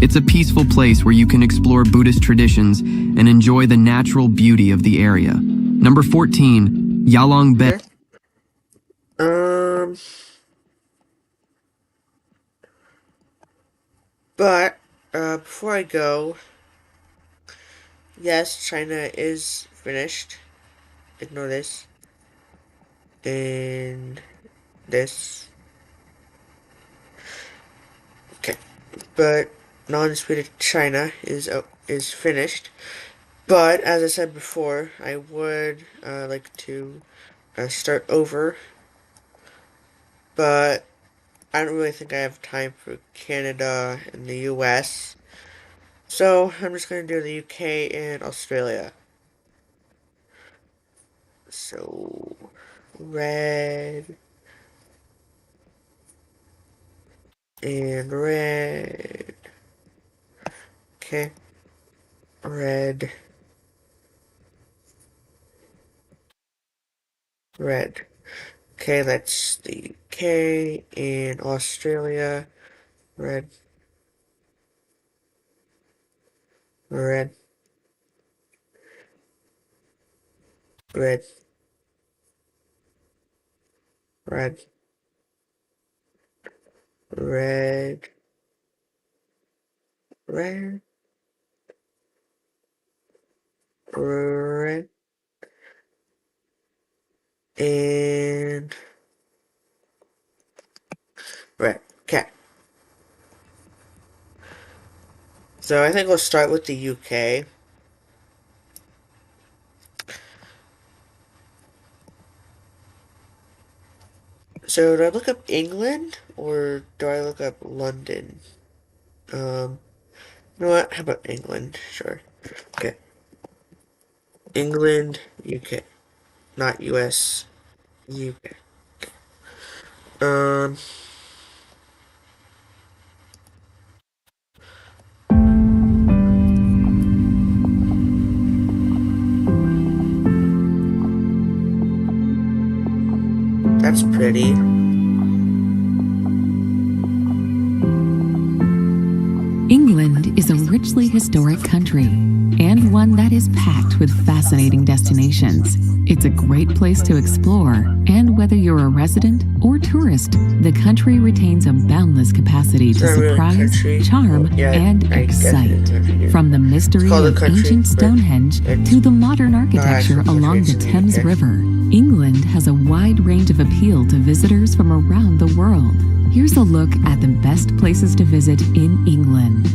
It's a peaceful place where you can explore Buddhist traditions and enjoy the natural beauty of the area. Number 14, Yalong Bay. But before I go, yes, China is finished. Ignore this. And this. Okay, but non-disputed China is finished. But as I said before, I would like to start over. But I don't really think I have time for Canada and the US. So I'm just going to do the UK and Australia. So red and red. Okay. Red. Red. Okay, that's the UK in Australia. Red. Red. Red. Red. Red. Red. Red. And red. Okay. So I think we'll start with the UK. So do I look up England or do I look up London? You know what? How about England? Sure. Okay. England, UK. Not US, UK. That's pretty. England is a richly historic country and one that is packed with fascinating destinations. It's a great place to explore, and whether you're a resident or tourist, the country retains a boundless capacity to surprise, charm, and excite. From the mystery of ancient Stonehenge to the modern architecture along the Thames River, England has a wide range of appeal to visitors from around the world. Here's a look at the best places to visit in England.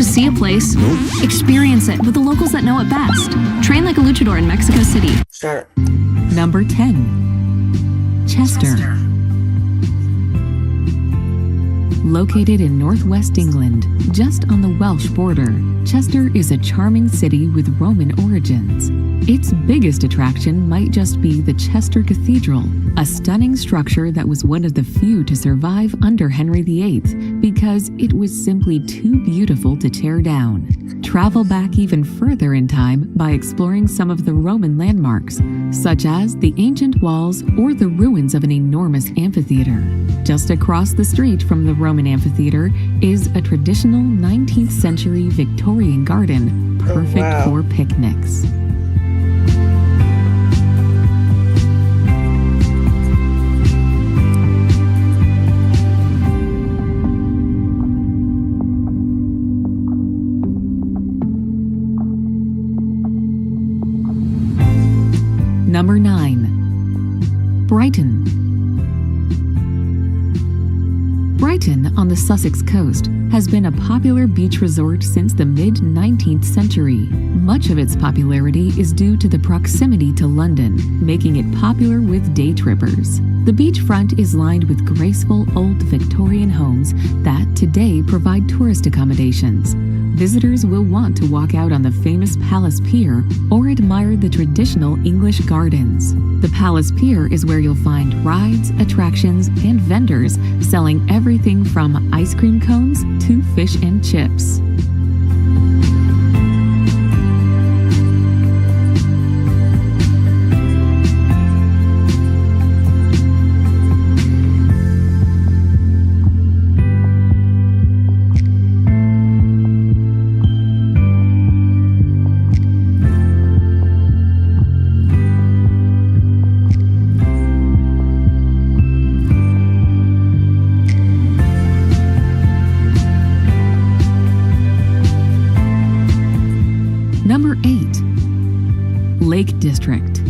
See a place, experience it with the locals that know it best. Train like a luchador in Mexico City. Number 10. Chester. Located in northwest England, just on the Welsh border, Chester is a charming city with Roman origins. Its biggest attraction might just be the Chester Cathedral, a stunning structure that was one of the few to survive under Henry VIII because it was simply too beautiful to tear down. Travel back even further in time by exploring some of the Roman landmarks, such as the ancient walls or the ruins of an enormous amphitheater. Just across the street from the Roman amphitheater is a traditional 19th century Victorian garden, perfect for picnics. Brighton, on the Sussex coast, has been a popular beach resort since the mid-19th century. Much of its popularity is due to the proximity to London, making it popular with day trippers. The beachfront is lined with graceful old Victorian homes that today provide tourist accommodations. Visitors will want to walk out on the famous Palace Pier or admire the traditional English gardens. The Palace Pier is where you'll find rides, attractions, and vendors selling everything from ice cream cones to fish and chips. Number 8. Lake District.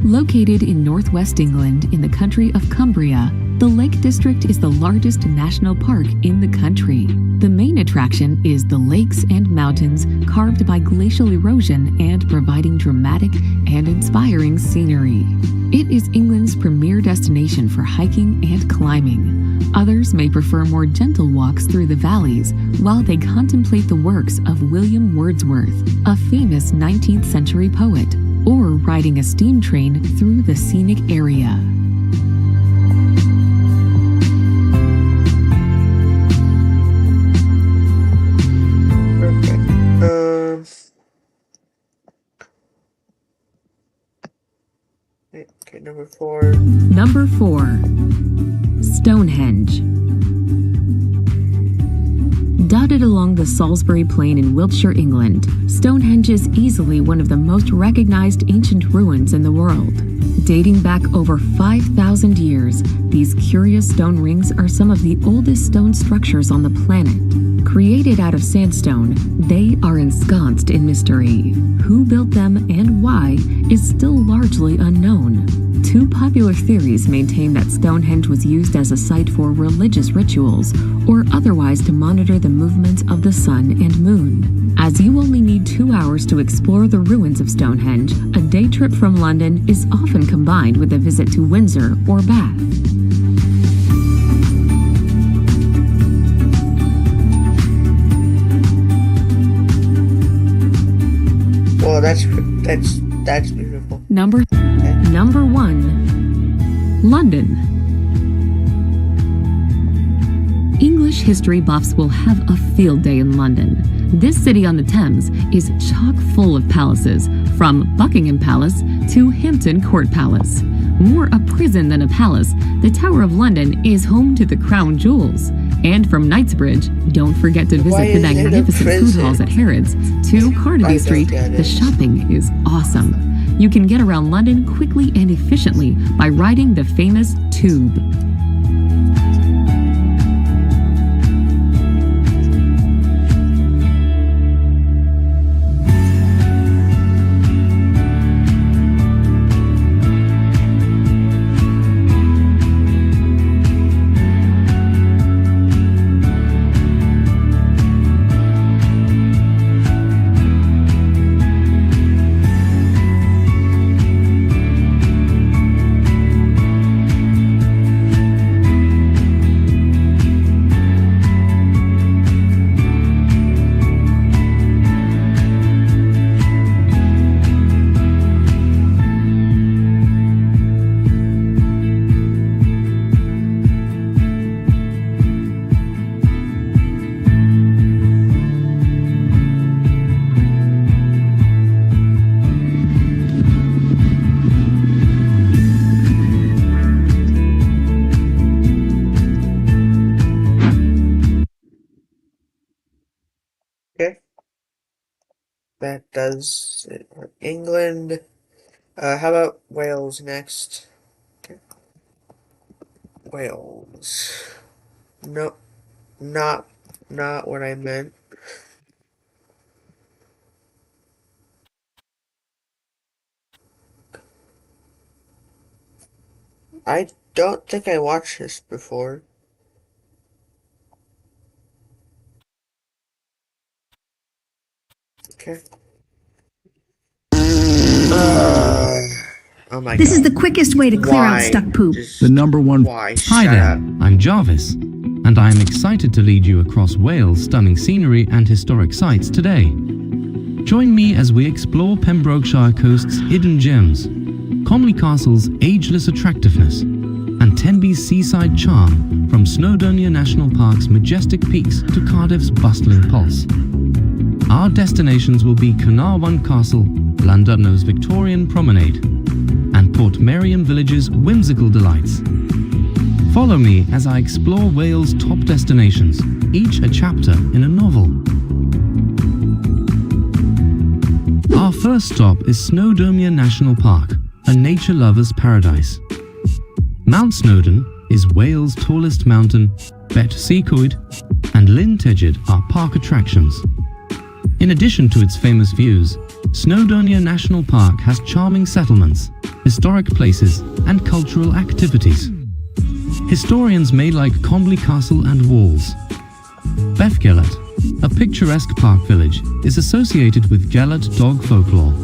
Located in northwest England in the country of Cumbria, the Lake District is the largest national park in the country. The main attraction is the lakes and mountains carved by glacial erosion and providing dramatic and inspiring scenery. It is England's premier destination for hiking and climbing. Others may prefer more gentle walks through the valleys while they contemplate the works of William Wordsworth, a famous 19th century poet, or riding a steam train through the scenic area. Okay, number 4. Number 4. Stonehenge. Dotted along the Salisbury Plain in Wiltshire, England, Stonehenge is easily one of the most recognized ancient ruins in the world. Dating back over 5,000 years, these curious stone rings are some of the oldest stone structures on the planet. Created out of sandstone, they are ensconced in mystery. Who built them and why is still largely unknown. Two popular theories maintain that Stonehenge was used as a site for religious rituals or otherwise to monitor the movements of the sun and moon. As you only need 2 hours to explore the ruins of Stonehenge, a day trip from London is often combined with a visit to Windsor or Bath. Well, that's beautiful. Number 1. London. English history buffs will have a field day in London. This city on the Thames is chock full of palaces, from Buckingham Palace to Hampton Court Palace. More a prison than a palace, the Tower of London is home to the crown jewels. And from Knightsbridge, don't forget to visit the magnificent food halls at Harrods. To Carnaby Street, the shopping is awesome. You can get around London quickly and efficiently by riding the famous Tube. That does it for England. How about Wales next? Okay. Wales. No, not what I meant. I don't think I watched this before. Okay. Oh my This God. is the quickest way to clear out stuck poop. The number one. Why? Hi Shut there, up. I'm Jarvis, and I am excited to lead you across Wales' stunning scenery and historic sites today. Join me as we explore Pembrokeshire Coast's hidden gems, Comley Castle's ageless attractiveness, and Tenby's seaside charm, from Snowdonia National Park's majestic peaks to Cardiff's bustling pulse. Our destinations will be Carnarvon Castle, Llandudno's Victorian Promenade, and Port Meriam Village's whimsical delights. Follow me as I explore Wales' top destinations, each a chapter in a novel. Our first stop is Snowdonia National Park, a nature lover's paradise. Mount Snowdon is Wales' tallest mountain, Bet Seacoed and Llyn Tegid are park attractions. In addition to its famous views, Snowdonia National Park has charming settlements, historic places, and cultural activities. Historians may like Comley Castle and walls. Bethgelert, a picturesque park village, is associated with Gelert dog folklore.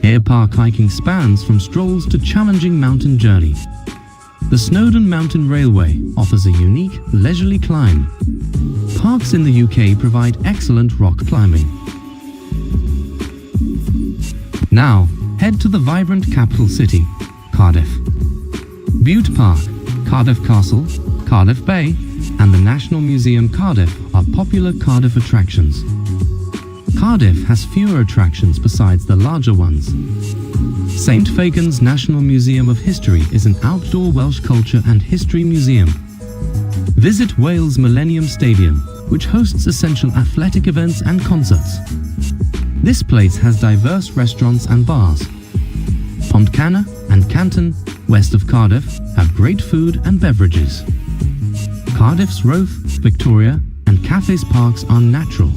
Here park hiking spans from strolls to challenging mountain journey. The Snowdon Mountain Railway offers a unique, leisurely climb. Parks in the UK provide excellent rock climbing. Now, head to the vibrant capital city, Cardiff. Bute Park, Cardiff Castle, Cardiff Bay, and the National Museum Cardiff are popular Cardiff attractions. Cardiff has fewer attractions besides the larger ones. St Fagan's National Museum of History is an outdoor Welsh culture and history museum. Visit Wales Millennium Stadium, which hosts essential athletic events and concerts. This place has diverse restaurants and bars. Pontcanna and Canton, west of Cardiff, have great food and beverages. Cardiff's Roath, Victoria, and Cafes Parks are natural.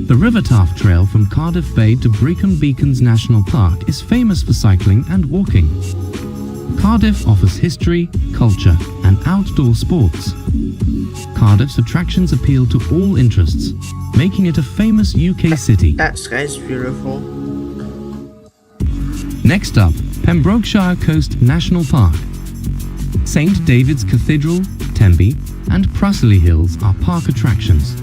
The River Taff Trail from Cardiff Bay to Brecon Beacons National Park is famous for cycling and walking. Cardiff offers history, culture, and outdoor sports. Cardiff's attractions appeal to all interests, making it a famous UK city. That sky's beautiful. Next up, Pembrokeshire Coast National Park. St David's Cathedral, Tenby, and Prussley Hills are park attractions.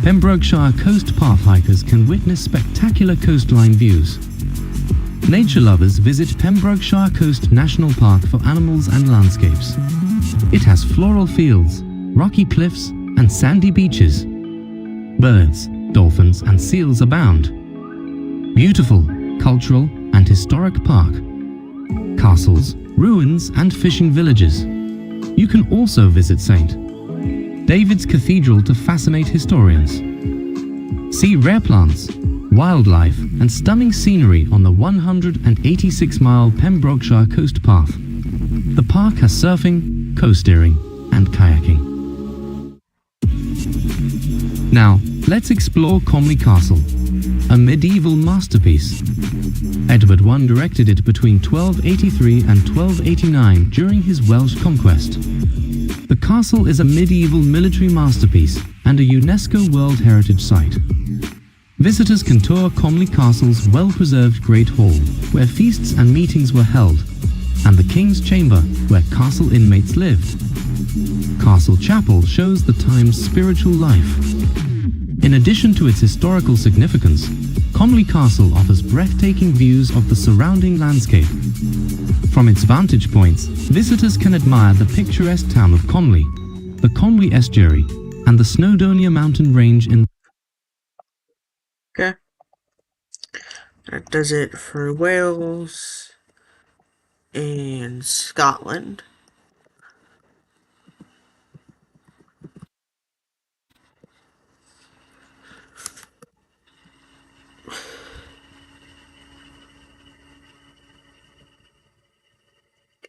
Pembrokeshire coast path hikers can witness spectacular coastline views. Nature lovers visit Pembrokeshire Coast National Park for animals and landscapes. It has floral fields, rocky cliffs, and sandy beaches. Birds, dolphins, and seals abound. Beautiful, cultural, and historic park. Castles, ruins, and fishing villages. You can also visit St. David's Cathedral to fascinate historians. See rare plants, wildlife, and stunning scenery on the 186-mile Pembrokeshire Coast Path. The park has surfing, coast-steering, and kayaking. Now, let's explore Comley Castle, a medieval masterpiece. Edward I directed it between 1283 and 1289 during his Welsh conquest. The castle is a medieval military masterpiece and a UNESCO World Heritage Site. Visitors can tour Comley Castle's well-preserved Great Hall, where feasts and meetings were held, and the King's Chamber, where castle inmates lived. Castle Chapel shows the time's spiritual life. In addition to its historical significance, Comley Castle offers breathtaking views of the surrounding landscape. From its vantage points, visitors can admire the picturesque town of Comley, the Conwy Estuary, and the Snowdonia mountain range in... Okay. That does it for Wales and Scotland.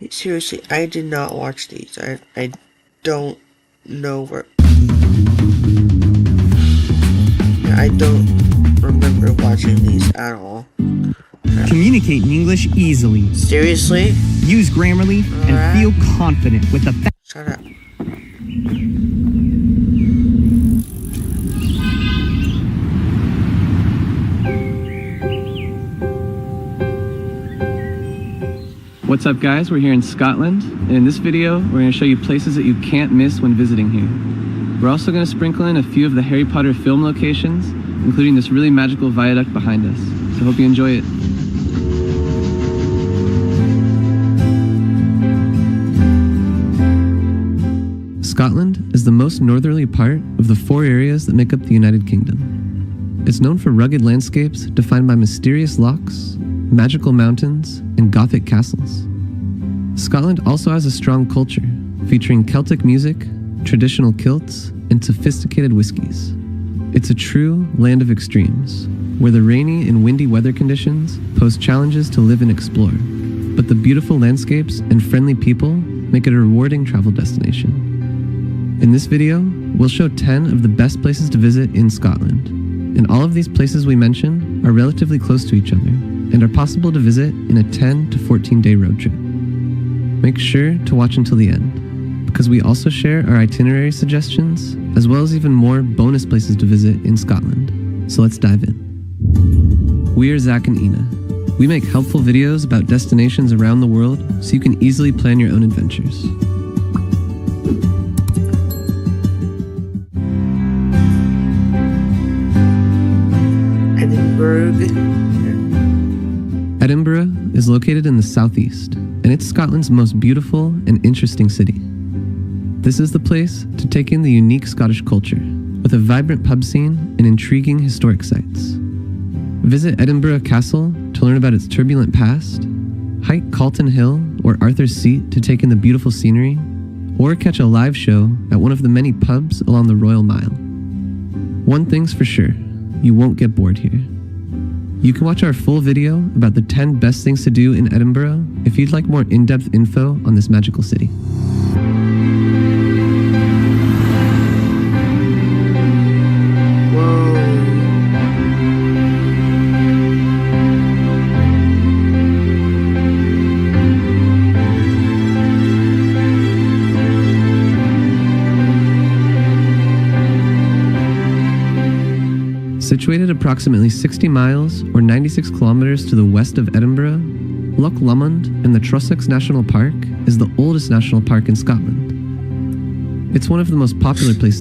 Seriously, I did not watch these. I don't know where... I don't remember watching these at all. Communicate in English easily. Seriously? Use Grammarly and feel confident with the Shut up. What's up, guys? We're here in Scotland, and in this video we're going to show you places that you can't miss when visiting here. We're also going to sprinkle in a few of the Harry Potter film locations, including this really magical viaduct behind us. So hope you enjoy it. Scotland is the most northerly part of the 4 areas that make up the United Kingdom. It's known for rugged landscapes defined by mysterious lochs, magical mountains, and Gothic castles. Scotland also has a strong culture, featuring Celtic music, traditional kilts, and sophisticated whiskies. It's a true land of extremes, where the rainy and windy weather conditions pose challenges to live and explore, but the beautiful landscapes and friendly people make it a rewarding travel destination. In this video, we'll show 10 of the best places to visit in Scotland, and all of these places we mention are relatively close to each other and are possible to visit in a 10 to 14-day road trip. Make sure to watch until the end, because we also share our itinerary suggestions, as well as even more bonus places to visit in Scotland. So let's dive in. We are Zach and Ina. We make helpful videos about destinations around the world so you can easily plan your own adventures. Edinburgh is located in the southeast, and it's Scotland's most beautiful and interesting city. This is the place to take in the unique Scottish culture, with a vibrant pub scene and intriguing historic sites. Visit Edinburgh Castle to learn about its turbulent past, hike Calton Hill or Arthur's Seat to take in the beautiful scenery, or catch a live show at one of the many pubs along the Royal Mile. One thing's for sure, you won't get bored here. You can watch our full video about the 10 best things to do in Edinburgh if you'd like more in-depth info on this magical city. Situated approximately 60 miles or 96 kilometers to the west of Edinburgh, Loch Lomond in the Trossachs National Park is the oldest national park in Scotland. It's one of the most popular places.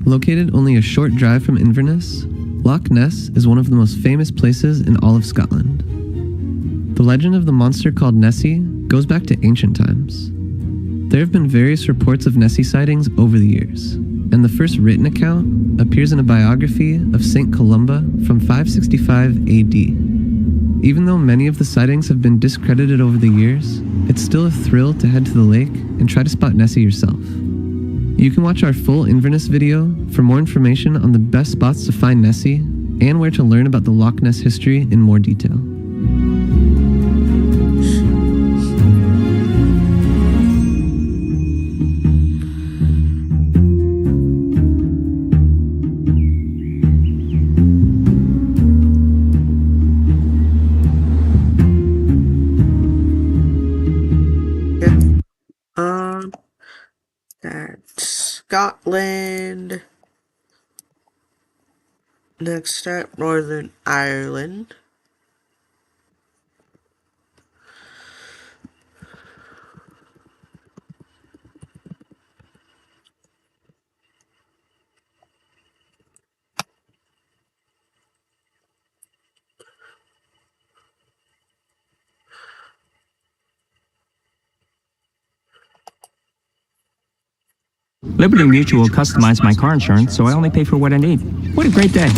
Located only a short drive from Inverness, Loch Ness is one of the most famous places in all of Scotland. The legend of the monster called Nessie goes back to ancient times. There have been various reports of Nessie sightings over the years, and the first written account appears in a biography of St. Columba from 565 AD. Even though many of the sightings have been discredited over the years, it's still a thrill to head to the lake and try to spot Nessie yourself. You can watch our full Inverness video for more information on the best spots to find Nessie and where to learn about the Loch Ness history in more detail. That's Scotland. Next up, Northern Ireland. Liberty Mutual customized my car insurance, so I only pay for what I need. What a great day.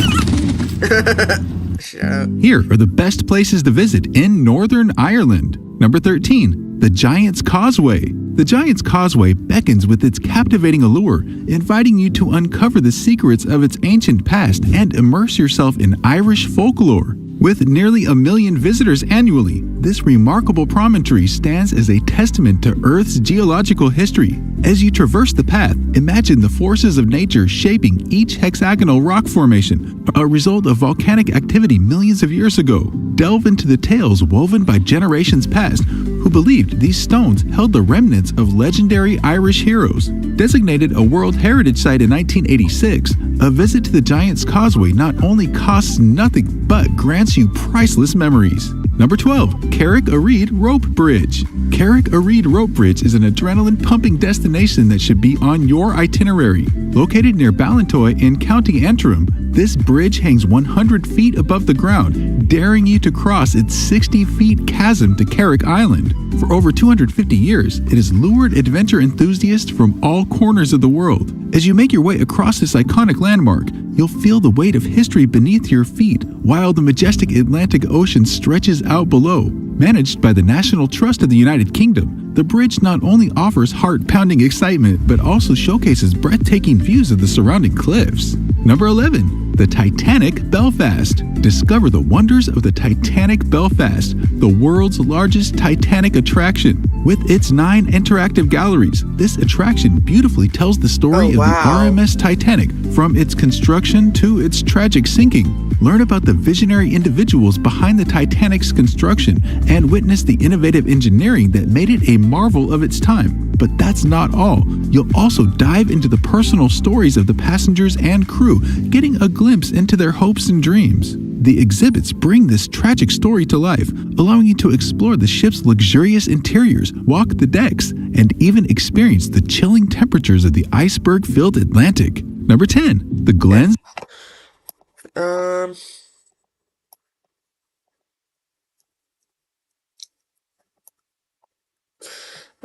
Here are the best places to visit in Northern Ireland. Number 13, the Giant's Causeway. The Giant's Causeway beckons with its captivating allure, inviting you to uncover the secrets of its ancient past and immerse yourself in Irish folklore. With nearly 1 million visitors annually, this remarkable promontory stands as a testament to Earth's geological history. As you traverse the path, imagine the forces of nature shaping each hexagonal rock formation, a result of volcanic activity millions of years ago. Delve into the tales woven by generations past who believed these stones held the remnants of legendary Irish heroes. Designated a World Heritage Site in 1986, a visit to the Giant's Causeway not only costs nothing but grants you priceless memories. Number 12. Carrick-a-Reed Rope Bridge. Carrick-a-Reed Rope Bridge is an adrenaline-pumping destination that should be on your itinerary. Located near Ballintoy in County Antrim, this bridge hangs 100 feet above the ground, daring you to cross its 60 feet chasm to Carrick Island. For over 250 years, it has lured adventure enthusiasts from all corners of the world. As you make your way across this iconic landmark, you'll feel the weight of history beneath your feet, while the majestic Atlantic Ocean stretches out below. Managed by the National Trust of the United Kingdom, the bridge not only offers heart-pounding excitement, but also showcases breathtaking views of the surrounding cliffs. Number 11. The Titanic Belfast. Discover the wonders of the Titanic Belfast, the world's largest Titanic attraction. With its 9 interactive galleries, this attraction beautifully tells the story of the RMS Titanic, from its construction to its tragic sinking. Learn about the visionary individuals behind the Titanic's construction and witness the innovative engineering that made it a marvel of its time. But that's not all. You'll also dive into the personal stories of the passengers and crew, getting a glimpse into their hopes and dreams. The exhibits bring this tragic story to life, allowing you to explore the ship's luxurious interiors, walk the decks, and even experience the chilling temperatures of the iceberg-filled Atlantic. Number 10. The Glens.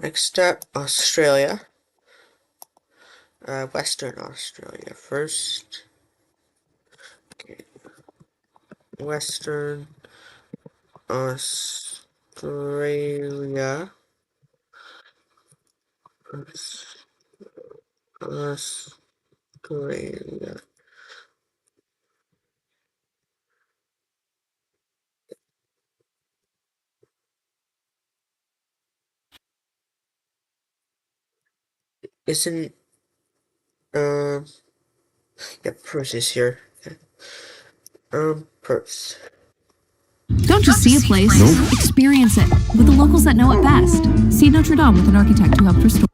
Next up, Australia. Western Australia first. Okay. Western Australia. Australia. Isn't Perth is here. Perth. Don't just see a place, experience it with the locals that know it best. See Notre Dame with an architect who helped restore.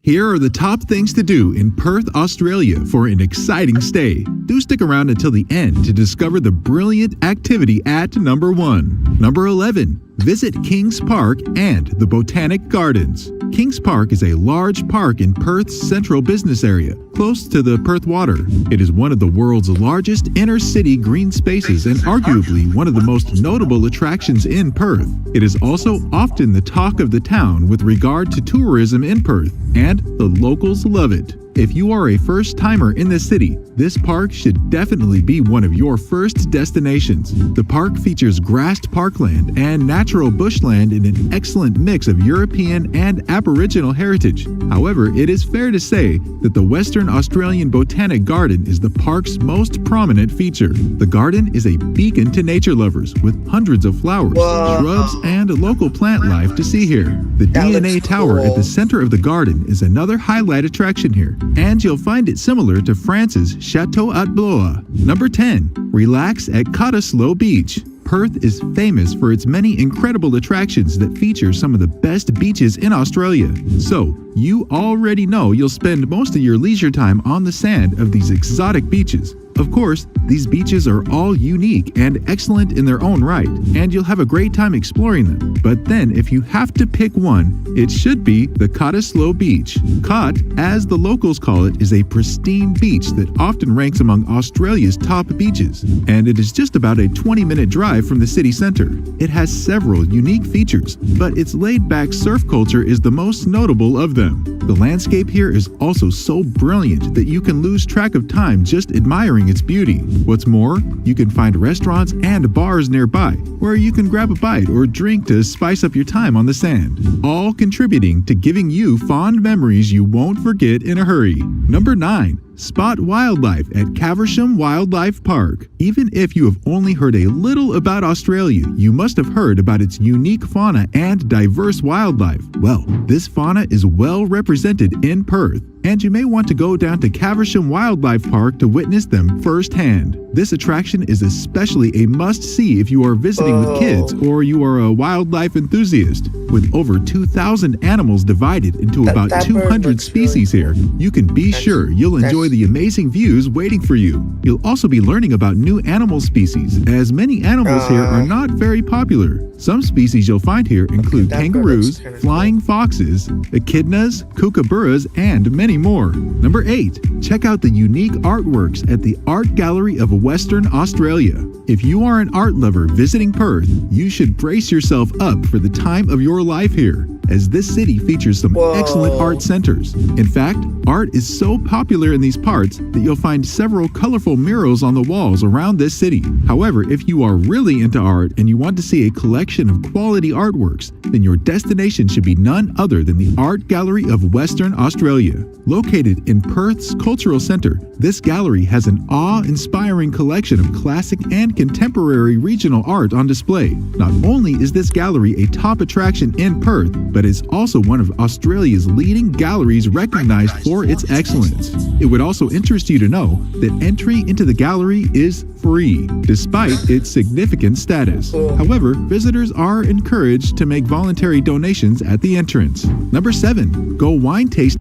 Here are the top things to do in Perth, Australia for an exciting stay. Do stick around until the end to discover the brilliant activity at number 1. Number 11. Visit Kings Park and the Botanic Gardens. Kings Park is a large park in Perth's central business area, close to the Perth Water. It is one of the world's largest inner-city green spaces and arguably one of the most notable attractions in Perth. It is also often the talk of the town with regard to tourism in Perth, and the locals love it. If you are a first-timer in the city, this park should definitely be one of your first destinations. The park features grassed parkland and natural bushland in an excellent mix of European and Aboriginal heritage. However, it is fair to say that the Western Australian Botanic Garden is the park's most prominent feature. The garden is a beacon to nature lovers with hundreds of flowers, shrubs, and local plant life to see here. The DNA Tower at the center of the garden is another highlight attraction here, and you'll find it similar to France's Chateau at Blois. Number 10. Relax at Cottesloe Beach. Perth is famous for its many incredible attractions that feature some of the best beaches in Australia. So, you already know you'll spend most of your leisure time on the sand of these exotic beaches. Of course, these beaches are all unique and excellent in their own right, and you'll have a great time exploring them. But then, if you have to pick one, it should be the Cottesloe Beach. Cott, as the locals call it, is a pristine beach that often ranks among Australia's top beaches, and it is just about a 20-minute drive from the city center. It has several unique features, but its laid-back surf culture is the most notable of them. The landscape here is also so brilliant that you can lose track of time just admiring its beauty. What's more, you can find restaurants and bars nearby where you can grab a bite or drink to spice up your time on the sand, all contributing to giving you fond memories you won't forget in a hurry. Number 9. Spot wildlife at Caversham Wildlife Park. Even if you have only heard a little about Australia, you must have heard about its unique fauna and diverse wildlife. Well, this fauna is well represented in Perth, and you may want to go down to Caversham Wildlife Park to witness them firsthand. This attraction is especially a must-see if you are visiting with kids or you are a wildlife enthusiast. With over 2,000 animals divided into about 200 species here, you can be sure you'll enjoy the amazing views waiting for you. You'll also be learning about new animal species, as many animals here are not very popular. Some species you'll find here include kangaroos, flying foxes, echidnas, kookaburras, and many more. Number 8. Check out the unique artworks at the Art Gallery of Western Australia. If you are an art lover visiting Perth, you should brace yourself up for the time of your life here, as this city features some excellent art centers. In fact, art is so popular in these parts that you'll find several colorful murals on the walls around this city. However, if you are really into art and you want to see a collection of quality artworks, then your destination should be none other than the Art Gallery of Western Australia. Located in Perth's Cultural Centre, this gallery has an awe-inspiring collection of classic and contemporary regional art on display. Not only is this gallery a top attraction in Perth, but is also one of Australia's leading galleries recognized for its excellence. It would also interest you to know that entry into the gallery is free, despite its significant status. However, visitors are encouraged to make voluntary donations at the entrance. Number 7. Go wine taste.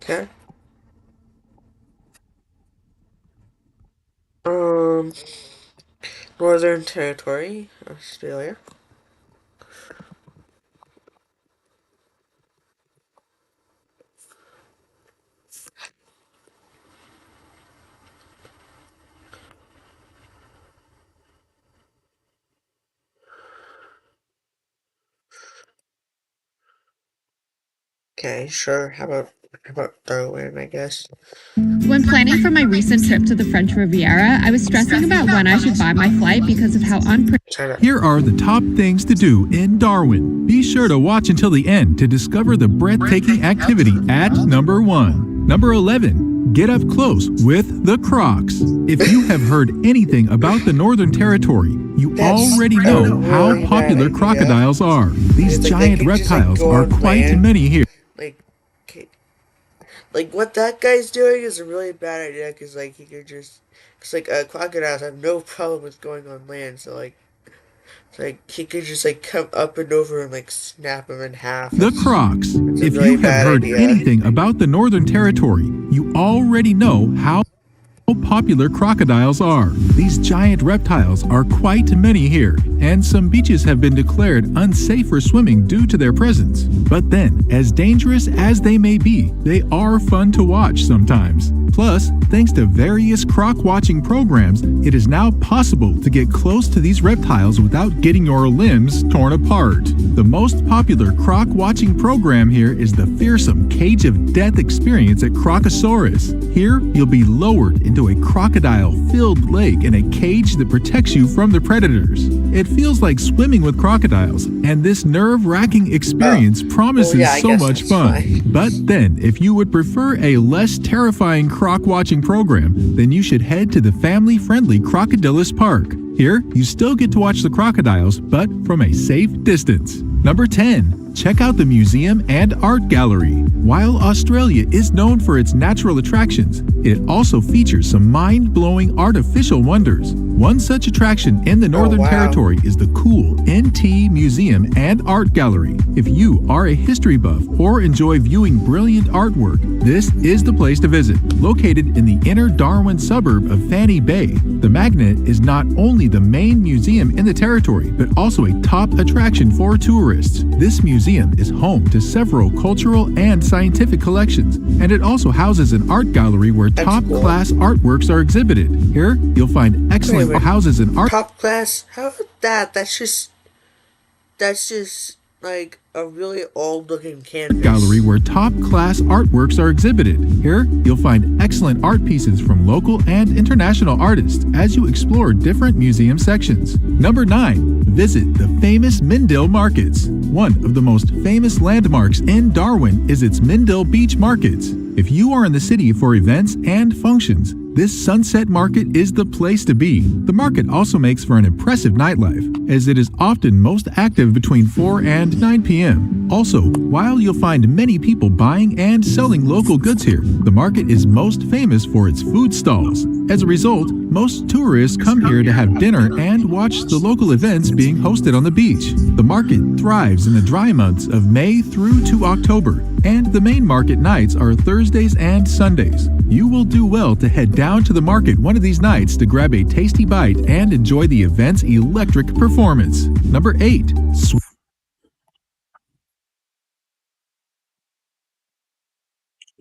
Okay. Northern Territory, Australia. Okay, sure. How about Darwin, I guess? When planning for my recent trip to the French Riviera, I was stressing about when I should buy my flight because of how unpredictable. Here are the top things to do in Darwin. Be sure to watch until the end to discover the breathtaking activity at number 1. Number 11. Get up close with the crocs. If you have heard anything about the Northern Territory, you already know how popular crocodiles are. These giant reptiles are quite many here. Like what that guy's doing is a really bad idea, because he could just, crocodiles have no problem with going on land, so he could just come up and over and snap him in half. The crocs. If you have heard anything about the Northern Territory, you already know how popular crocodiles are. These giant reptiles are quite many here, and some beaches have been declared unsafe for swimming due to their presence. But then, as dangerous as they may be, they are fun to watch sometimes. Plus, thanks to various croc watching programs, it is now possible to get close to these reptiles without getting your limbs torn apart. The most popular croc watching program here is the fearsome Cage of Death experience at Crocosaurus. Here, you'll be lowered into a crocodile-filled lake in a cage that protects you from the predators. It feels like swimming with crocodiles, and this nerve-wracking experience promises so much fun. But then, if you would prefer a less terrifying croc watching program, then you should head to the family-friendly Crocodilus Park. Here, you still get to watch the crocodiles, but from a safe distance. Number 10. Check out the museum and art gallery. While Australia is known for its natural attractions, it also features some mind-blowing artificial wonders. One such attraction in the Northern Territory is the cool NT Museum and Art Gallery. If you are a history buff or enjoy viewing brilliant artwork, this is the place to visit. Located in the inner Darwin suburb of Fanny Bay, the Magnet is not only the main museum in the territory, but also a top attraction for tourists. This museum is home to several cultural and scientific collections, and it also houses an art gallery where top-class artworks are exhibited. Here, you'll find excellent houses and art. Top class? How about that? That's just like a really old-looking canvas. Gallery where top-class artworks are exhibited. Here, you'll find excellent art pieces from local and international artists as you explore different museum sections. Number 9. Visit the famous Mindil Markets. One of the most famous landmarks in Darwin is its Mindil Beach Markets. If you are in the city for events and functions, this Sunset Market is the place to be. The market also makes for an impressive nightlife, as it is often most active between 4 and 9 p.m. Also, while you'll find many people buying and selling local goods here, the market is most famous for its food stalls. As a result, most tourists come here to have dinner and watch the local events being hosted on the beach. The market thrives in the dry months of May through to October, and the main market nights are Thursdays and Sundays. You will do well to head down to the market one of these nights to grab a tasty bite and enjoy the event's electric performance. Number 8.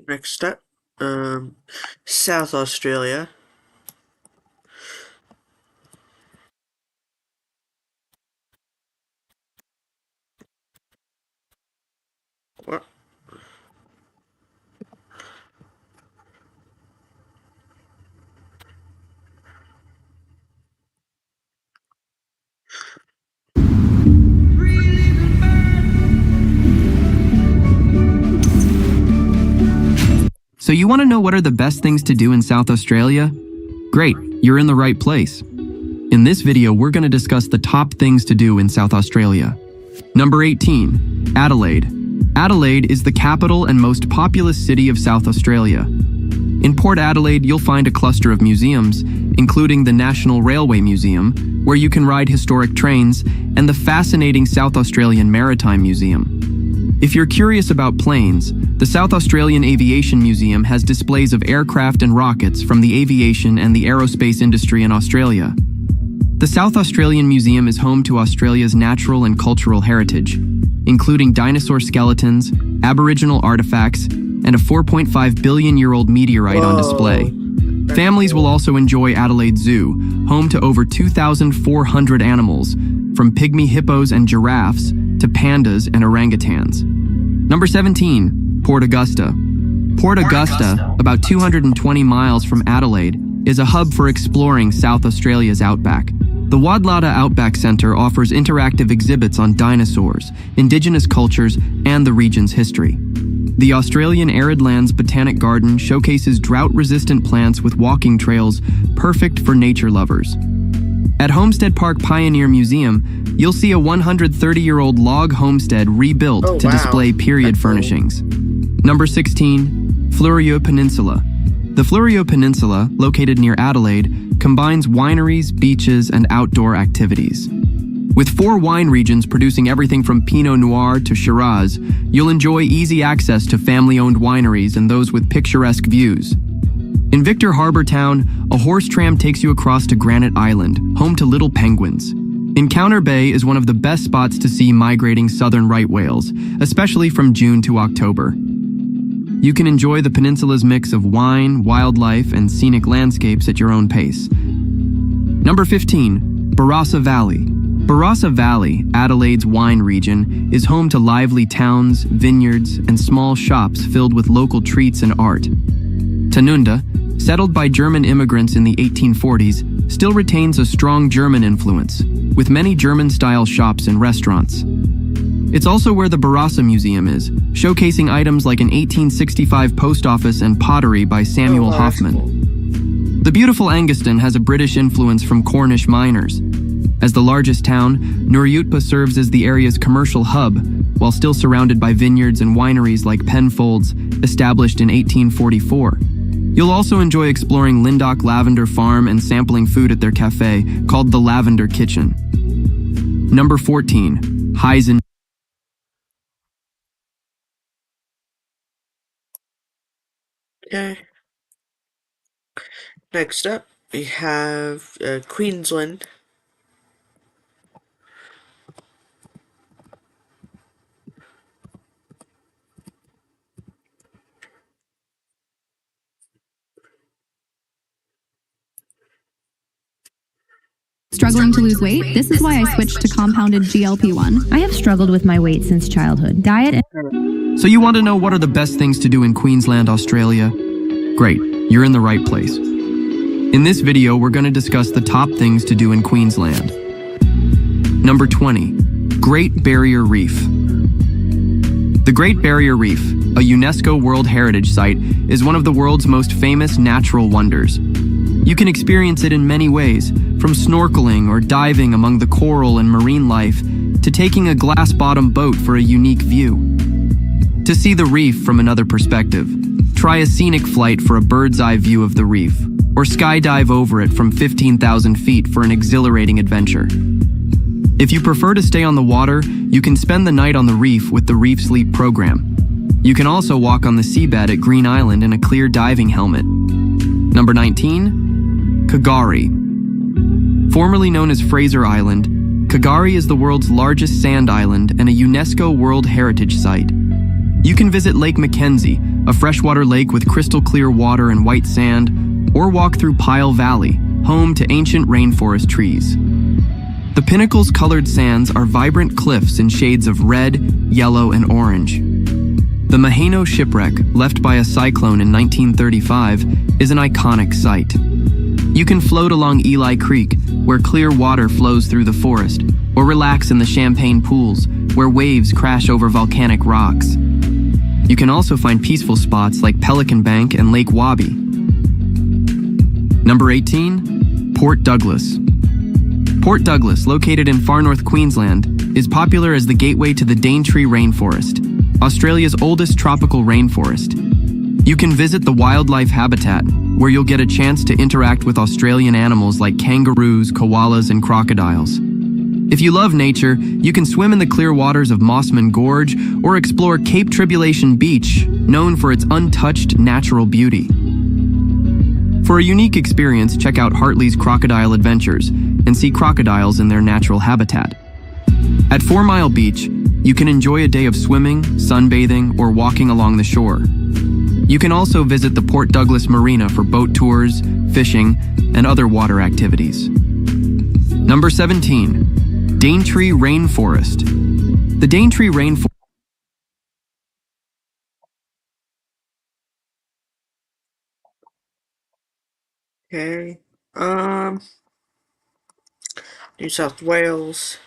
Next up, South Australia. What? So you want to know what are the best things to do in South Australia? Great, you're in the right place. In this video, we're going to discuss the top things to do in South Australia. Number 18, Adelaide. Adelaide is the capital and most populous city of South Australia. In Port Adelaide, you'll find a cluster of museums, including the National Railway Museum, where you can ride historic trains, and the fascinating South Australian Maritime Museum. If you're curious about planes, the South Australian Aviation Museum has displays of aircraft and rockets from the aviation and the aerospace industry in Australia. The South Australian Museum is home to Australia's natural and cultural heritage, including dinosaur skeletons, Aboriginal artifacts, and a 4.5 billion-year-old meteorite on display. Families will also enjoy Adelaide Zoo, home to over 2,400 animals, from pygmy hippos and giraffes to pandas and orangutans. Number 17, Port Augusta. Port Augusta, about 220 miles from Adelaide, is a hub for exploring South Australia's outback. The Wadlata Outback Centre offers interactive exhibits on dinosaurs, indigenous cultures, and the region's history. The Australian Arid Lands Botanic Garden showcases drought-resistant plants with walking trails perfect for nature lovers. At Homestead Park Pioneer Museum, you'll see a 130-year-old log homestead rebuilt to display period furnishings. Number 16, Fleurieu Peninsula. The Fleurieu Peninsula, located near Adelaide, combines wineries, beaches, and outdoor activities. With 4 wine regions producing everything from Pinot Noir to Shiraz, you'll enjoy easy access to family-owned wineries and those with picturesque views. In Victor Harbour Town, a horse tram takes you across to Granite Island, home to little penguins. Encounter Bay is one of the best spots to see migrating southern right whales, especially from June to October. You can enjoy the peninsula's mix of wine, wildlife, and scenic landscapes at your own pace. Number 15, Barossa Valley. Barossa Valley, Adelaide's wine region, is home to lively towns, vineyards, and small shops filled with local treats and art. Tanunda, settled by German immigrants in the 1840s, still retains a strong German influence, with many German-style shops and restaurants. It's also where the Barossa Museum is, showcasing items like an 1865 post office and pottery by Samuel Hoffman. The beautiful Anguston has a British influence from Cornish miners. As the largest town, Nooryutpa serves as the area's commercial hub, while still surrounded by vineyards and wineries like Penfolds, established in 1844. You'll also enjoy exploring Lindock Lavender Farm and sampling food at their cafe, called the Lavender Kitchen. Number 14, Hyzen. Okay. Next up, we have Queensland. Struggling to lose weight? This is why I switched to compounded GLP-1. I have struggled with my weight since childhood. Diet and... So you want to know what are the best things to do in Queensland, Australia? Great, you're in the right place. In this video, we're going to discuss the top things to do in Queensland. Number 20, Great Barrier Reef. The Great Barrier Reef, a UNESCO World Heritage Site, is one of the world's most famous natural wonders. You can experience it in many ways, from snorkeling or diving among the coral and marine life, to taking a glass-bottom boat for a unique view. To see the reef from another perspective, try a scenic flight for a bird's-eye view of the reef, or skydive over it from 15,000 feet for an exhilarating adventure. If you prefer to stay on the water, you can spend the night on the reef with the Reef Sleep program. You can also walk on the seabed at Green Island in a clear diving helmet. Number 19, Kagari. Formerly known as Fraser Island, Kagari is the world's largest sand island and a UNESCO World Heritage Site. You can visit Lake Mackenzie, a freshwater lake with crystal clear water and white sand, or walk through Pile Valley, home to ancient rainforest trees. The Pinnacle's colored sands are vibrant cliffs in shades of red, yellow, and orange. The Maheno shipwreck, left by a cyclone in 1935, is an iconic sight. You can float along Eli Creek, where clear water flows through the forest, or relax in the Champagne pools, where waves crash over volcanic rocks. You can also find peaceful spots like Pelican Bank and Lake Wabi. Number 18, Port Douglas. Port Douglas, located in far north Queensland, is popular as the gateway to the Daintree Rainforest, Australia's oldest tropical rainforest. You can visit the wildlife habitat, where you'll get a chance to interact with Australian animals like kangaroos, koalas, and crocodiles. If you love nature, you can swim in the clear waters of Mossman Gorge or explore Cape Tribulation Beach, known for its untouched natural beauty. For a unique experience, check out Hartley's Crocodile Adventures and see crocodiles in their natural habitat. At 4 Mile Beach, you can enjoy a day of swimming, sunbathing, or walking along the shore. You can also visit the Port Douglas Marina for boat tours, fishing, and other water activities. Number 17, Daintree Rainforest. The Daintree Rainforest. Okay. New South Wales.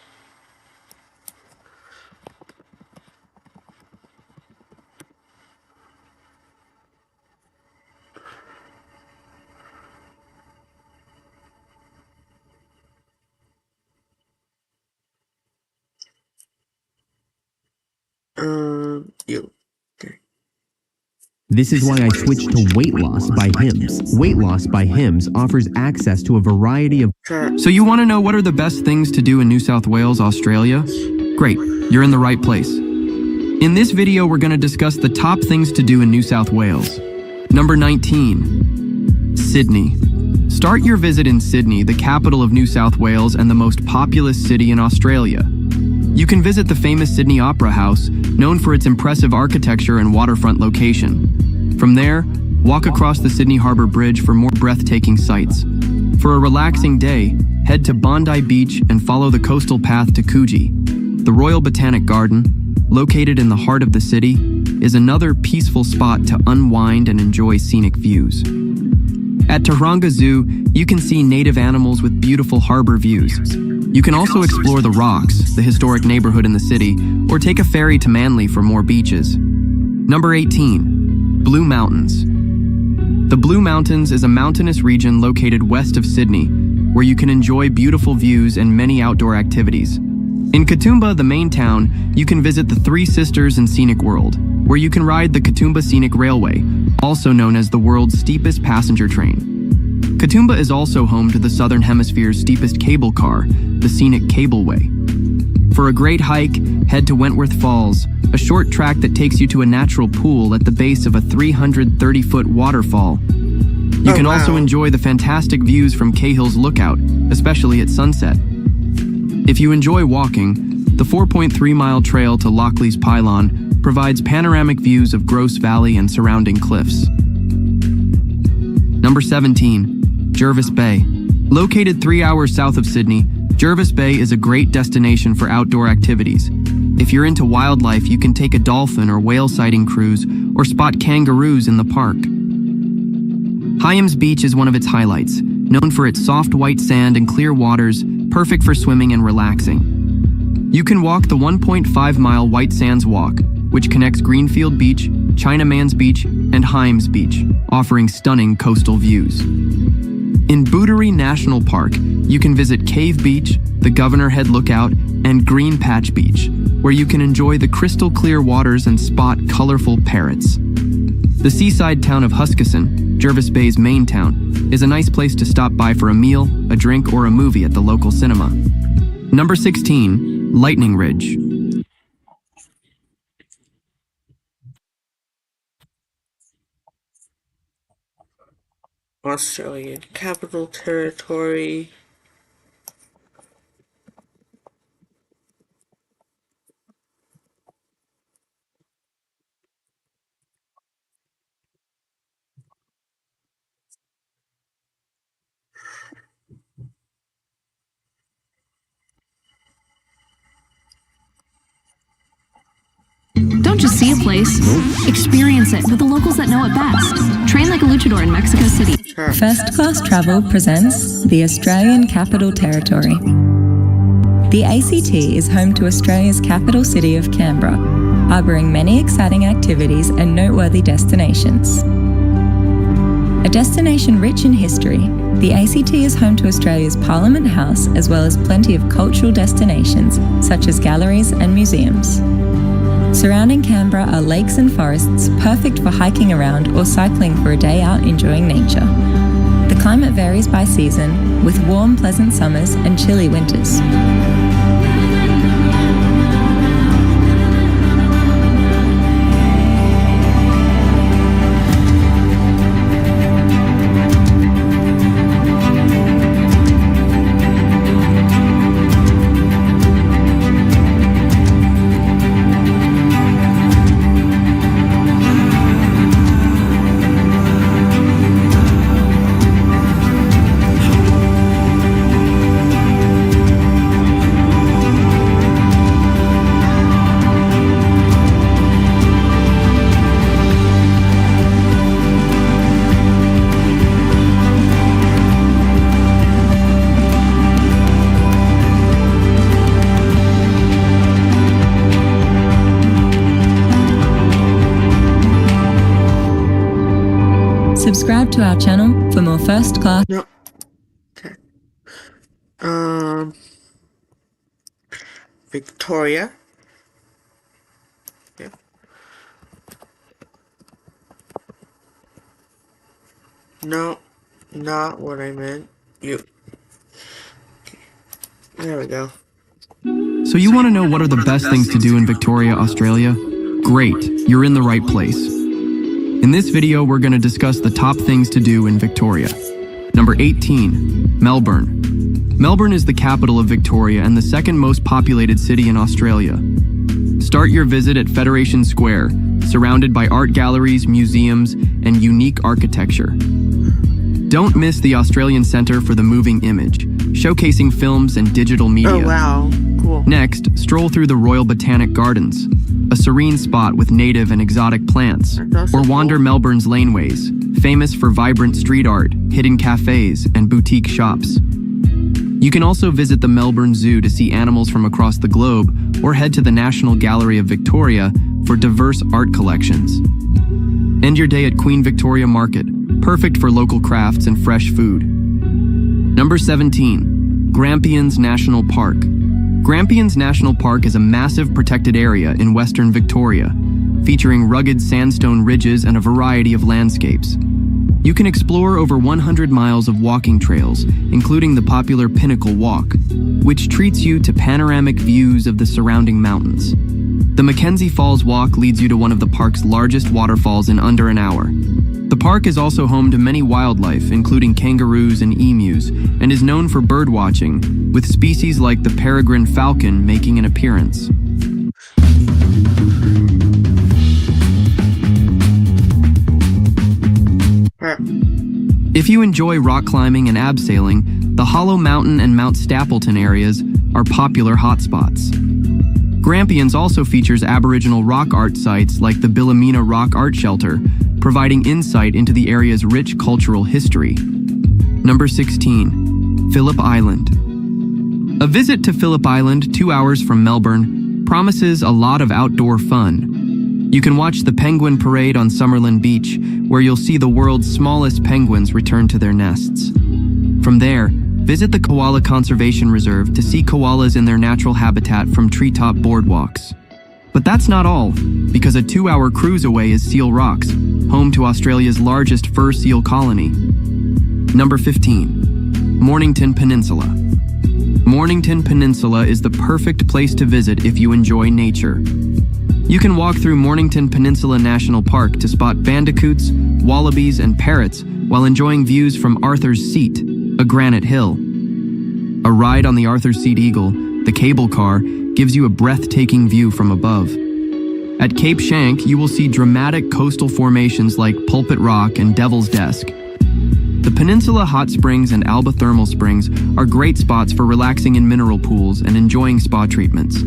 You. This is why I switched to Weight Loss by Hims. Weight Loss by Hims offers access to a variety of... So you want to know what are the best things to do in New South Wales, Australia? Great, you're in the right place. In this video, we're going to discuss the top things to do in New South Wales. Number 19, Sydney. Start your visit in Sydney, the capital of New South Wales and the most populous city in Australia. You can visit the famous Sydney Opera House, known for its impressive architecture and waterfront location. From there, walk across the Sydney Harbour Bridge for more breathtaking sights. For a relaxing day, head to Bondi Beach and follow the coastal path to Coogee. The Royal Botanic Garden, located in the heart of the city, is another peaceful spot to unwind and enjoy scenic views. At Taronga Zoo, you can see native animals with beautiful harbor views. You can also explore the Rocks, the historic neighborhood in the city, or take a ferry to Manly for more beaches. Number 18, Blue Mountains. The Blue Mountains is a mountainous region located west of Sydney, where you can enjoy beautiful views and many outdoor activities. In Katoomba, the main town, you can visit the Three Sisters and Scenic World, where you can ride the Katoomba Scenic Railway, also known as the world's steepest passenger train. Katoomba is also home to the Southern Hemisphere's steepest cable car, the Scenic Cableway. For a great hike, head to Wentworth Falls, a short track that takes you to a natural pool at the base of a 330-foot waterfall. You can also enjoy the fantastic views from Cahill's Lookout, especially at sunset. If you enjoy walking, the 4.3-mile trail to Lockley's Pylon provides panoramic views of Grosse Valley and surrounding cliffs. Number 17, Jervis Bay. Located 3 hours south of Sydney, Jervis Bay is a great destination for outdoor activities. If you're into wildlife, you can take a dolphin or whale sighting cruise or spot kangaroos in the park. Hyams Beach is one of its highlights, known for its soft white sand and clear waters, perfect for swimming and relaxing. You can walk the 1.5-mile White Sands Walk, which connects Greenfield Beach, Chinaman's Beach, and Himes Beach, offering stunning coastal views. In Booteree National Park, you can visit Cave Beach, the Governor Head Lookout, and Green Patch Beach, where you can enjoy the crystal clear waters and spot colorful parrots. The seaside town of Huskisson, Jervis Bay's main town, is a nice place to stop by for a meal, a drink, or a movie at the local cinema. Number 16, Lightning Ridge. Australian Capital Territory. Don't just see a place, experience it with the locals that know it best. Train like a luchador in Mexico City. First Class Travel presents the Australian Capital Territory. The ACT is home to Australia's capital city of Canberra, harbouring many exciting activities and noteworthy destinations. A destination rich in history, the ACT is home to Australia's Parliament House as well as plenty of cultural destinations such as galleries and museums. Surrounding Canberra are lakes and forests perfect for hiking around or cycling for a day out enjoying nature. The climate varies by season, with warm, pleasant summers and chilly winters. Subscribe to our channel for more first class. No. Okay. Victoria. Yeah. No, not what I meant. You. Okay. There we go. So you want to know what are the best things to do in Victoria, Australia? Great, you're in the right place. In this video, we're going to discuss the top things to do in Victoria. Number 18, Melbourne. Melbourne is the capital of Victoria and the second most populated city in Australia. Start your visit at Federation Square, surrounded by art galleries, museums, and unique architecture. Don't miss the Australian Centre for the Moving Image, showcasing films and digital media. Oh, wow. Cool. Next, stroll through the Royal Botanic Gardens, a serene spot with native and exotic plants, or wander Melbourne's laneways, famous for vibrant street art, hidden cafes, and boutique shops. You can also visit the Melbourne Zoo to see animals from across the globe, or head to the National Gallery of Victoria for diverse art collections. End your day at Queen Victoria Market, perfect for local crafts and fresh food. Number 17, Grampians National Park. Grampians National Park is a massive protected area in western Victoria, featuring rugged sandstone ridges and a variety of landscapes. You can explore over 100 miles of walking trails, including the popular Pinnacle Walk, which treats you to panoramic views of the surrounding mountains. The Mackenzie Falls Walk leads you to one of the park's largest waterfalls in under an hour. The park is also home to many wildlife, including kangaroos and emus, and is known for bird watching, with species like the peregrine falcon making an appearance. If you enjoy rock climbing and abseiling, the Hollow Mountain and Mount Stapleton areas are popular hotspots. Grampians also features Aboriginal rock art sites like the Billamina Rock Art Shelter, providing insight into the area's rich cultural history. Number 16, Phillip Island. A visit to Phillip Island, 2 hours from Melbourne, promises a lot of outdoor fun. You can watch the penguin parade on Summerlin Beach, where you'll see the world's smallest penguins return to their nests. From there, visit the Koala Conservation Reserve to see koalas in their natural habitat from treetop boardwalks. But that's not all, because a 2-hour cruise away is Seal Rocks, home to Australia's largest fur seal colony. Number 15. Mornington Peninsula. Mornington Peninsula is the perfect place to visit if you enjoy nature. You can walk through Mornington Peninsula National Park to spot bandicoots, wallabies, and parrots while enjoying views from Arthur's Seat, a granite hill. A ride on the Arthur's Seat Eagle, the cable car, gives you a breathtaking view from above. At Cape Shank, you will see dramatic coastal formations like Pulpit Rock and Devil's Desk. The Peninsula Hot Springs and Alba Thermal Springs are great spots for relaxing in mineral pools and enjoying spa treatments.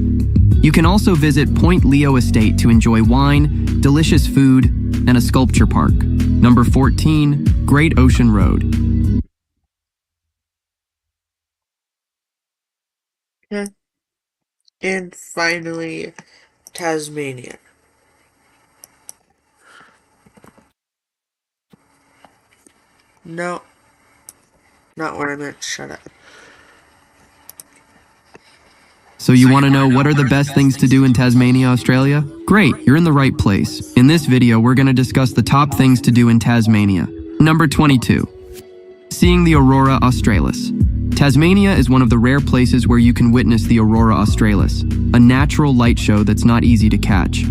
You can also visit Point Leo Estate to enjoy wine, delicious food, and a sculpture park. Number 14, Great Ocean Road. And finally, Tasmania. No, not what I meant. Shut up. So you want to know what are the best things to do in Tasmania, Australia? Great, you're in the right place. In this video, we're going to discuss the top things to do in Tasmania. Number 22. Seeing the Aurora Australis. Tasmania is one of the rare places where you can witness the Aurora Australis, a natural light show that's not easy to catch.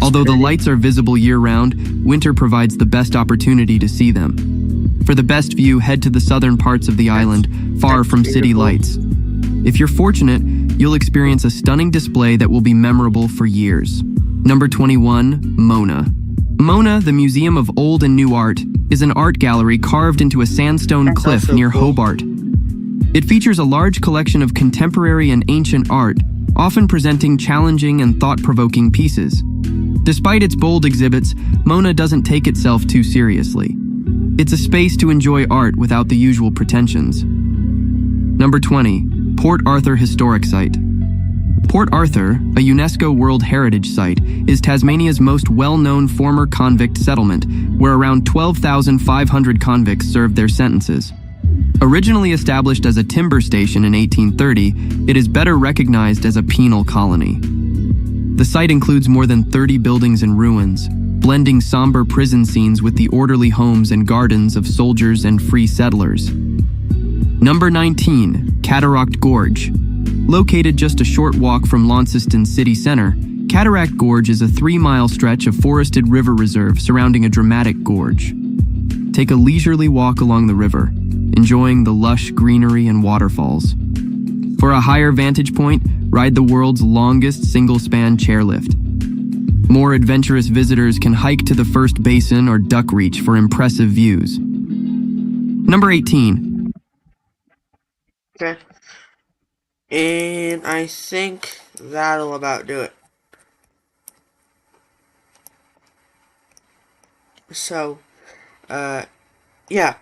Although the lights are visible year-round, winter provides the best opportunity to see them. For the best view, head to the southern parts of the island, far from city lights. If you're fortunate, you'll experience a stunning display that will be memorable for years. Number 21, Mona. Mona, the Museum of Old and New Art, is an art gallery carved into a sandstone cliff near Hobart. It features a large collection of contemporary and ancient art, often presenting challenging and thought-provoking pieces. Despite its bold exhibits, Mona doesn't take itself too seriously. It's a space to enjoy art without the usual pretensions. Number 20, Port Arthur Historic Site. Port Arthur, a UNESCO World Heritage Site, is Tasmania's most well-known former convict settlement, where around 12,500 convicts served their sentences. Originally established as a timber station in 1830, it is better recognized as a penal colony. The site includes more than 30 buildings in ruins, blending somber prison scenes with the orderly homes and gardens of soldiers and free settlers. Number 19, Cataract Gorge. Located just a short walk from Launceston city center, Cataract Gorge is a 3-mile stretch of forested river reserve surrounding a dramatic gorge. Take a leisurely walk along the river, enjoying the lush greenery and waterfalls. For a higher vantage point, ride the world's longest single-span chairlift. More adventurous visitors can hike to the first basin or duck reach for impressive views. Number 18. Okay. And I think that'll about do it. So, bye guys.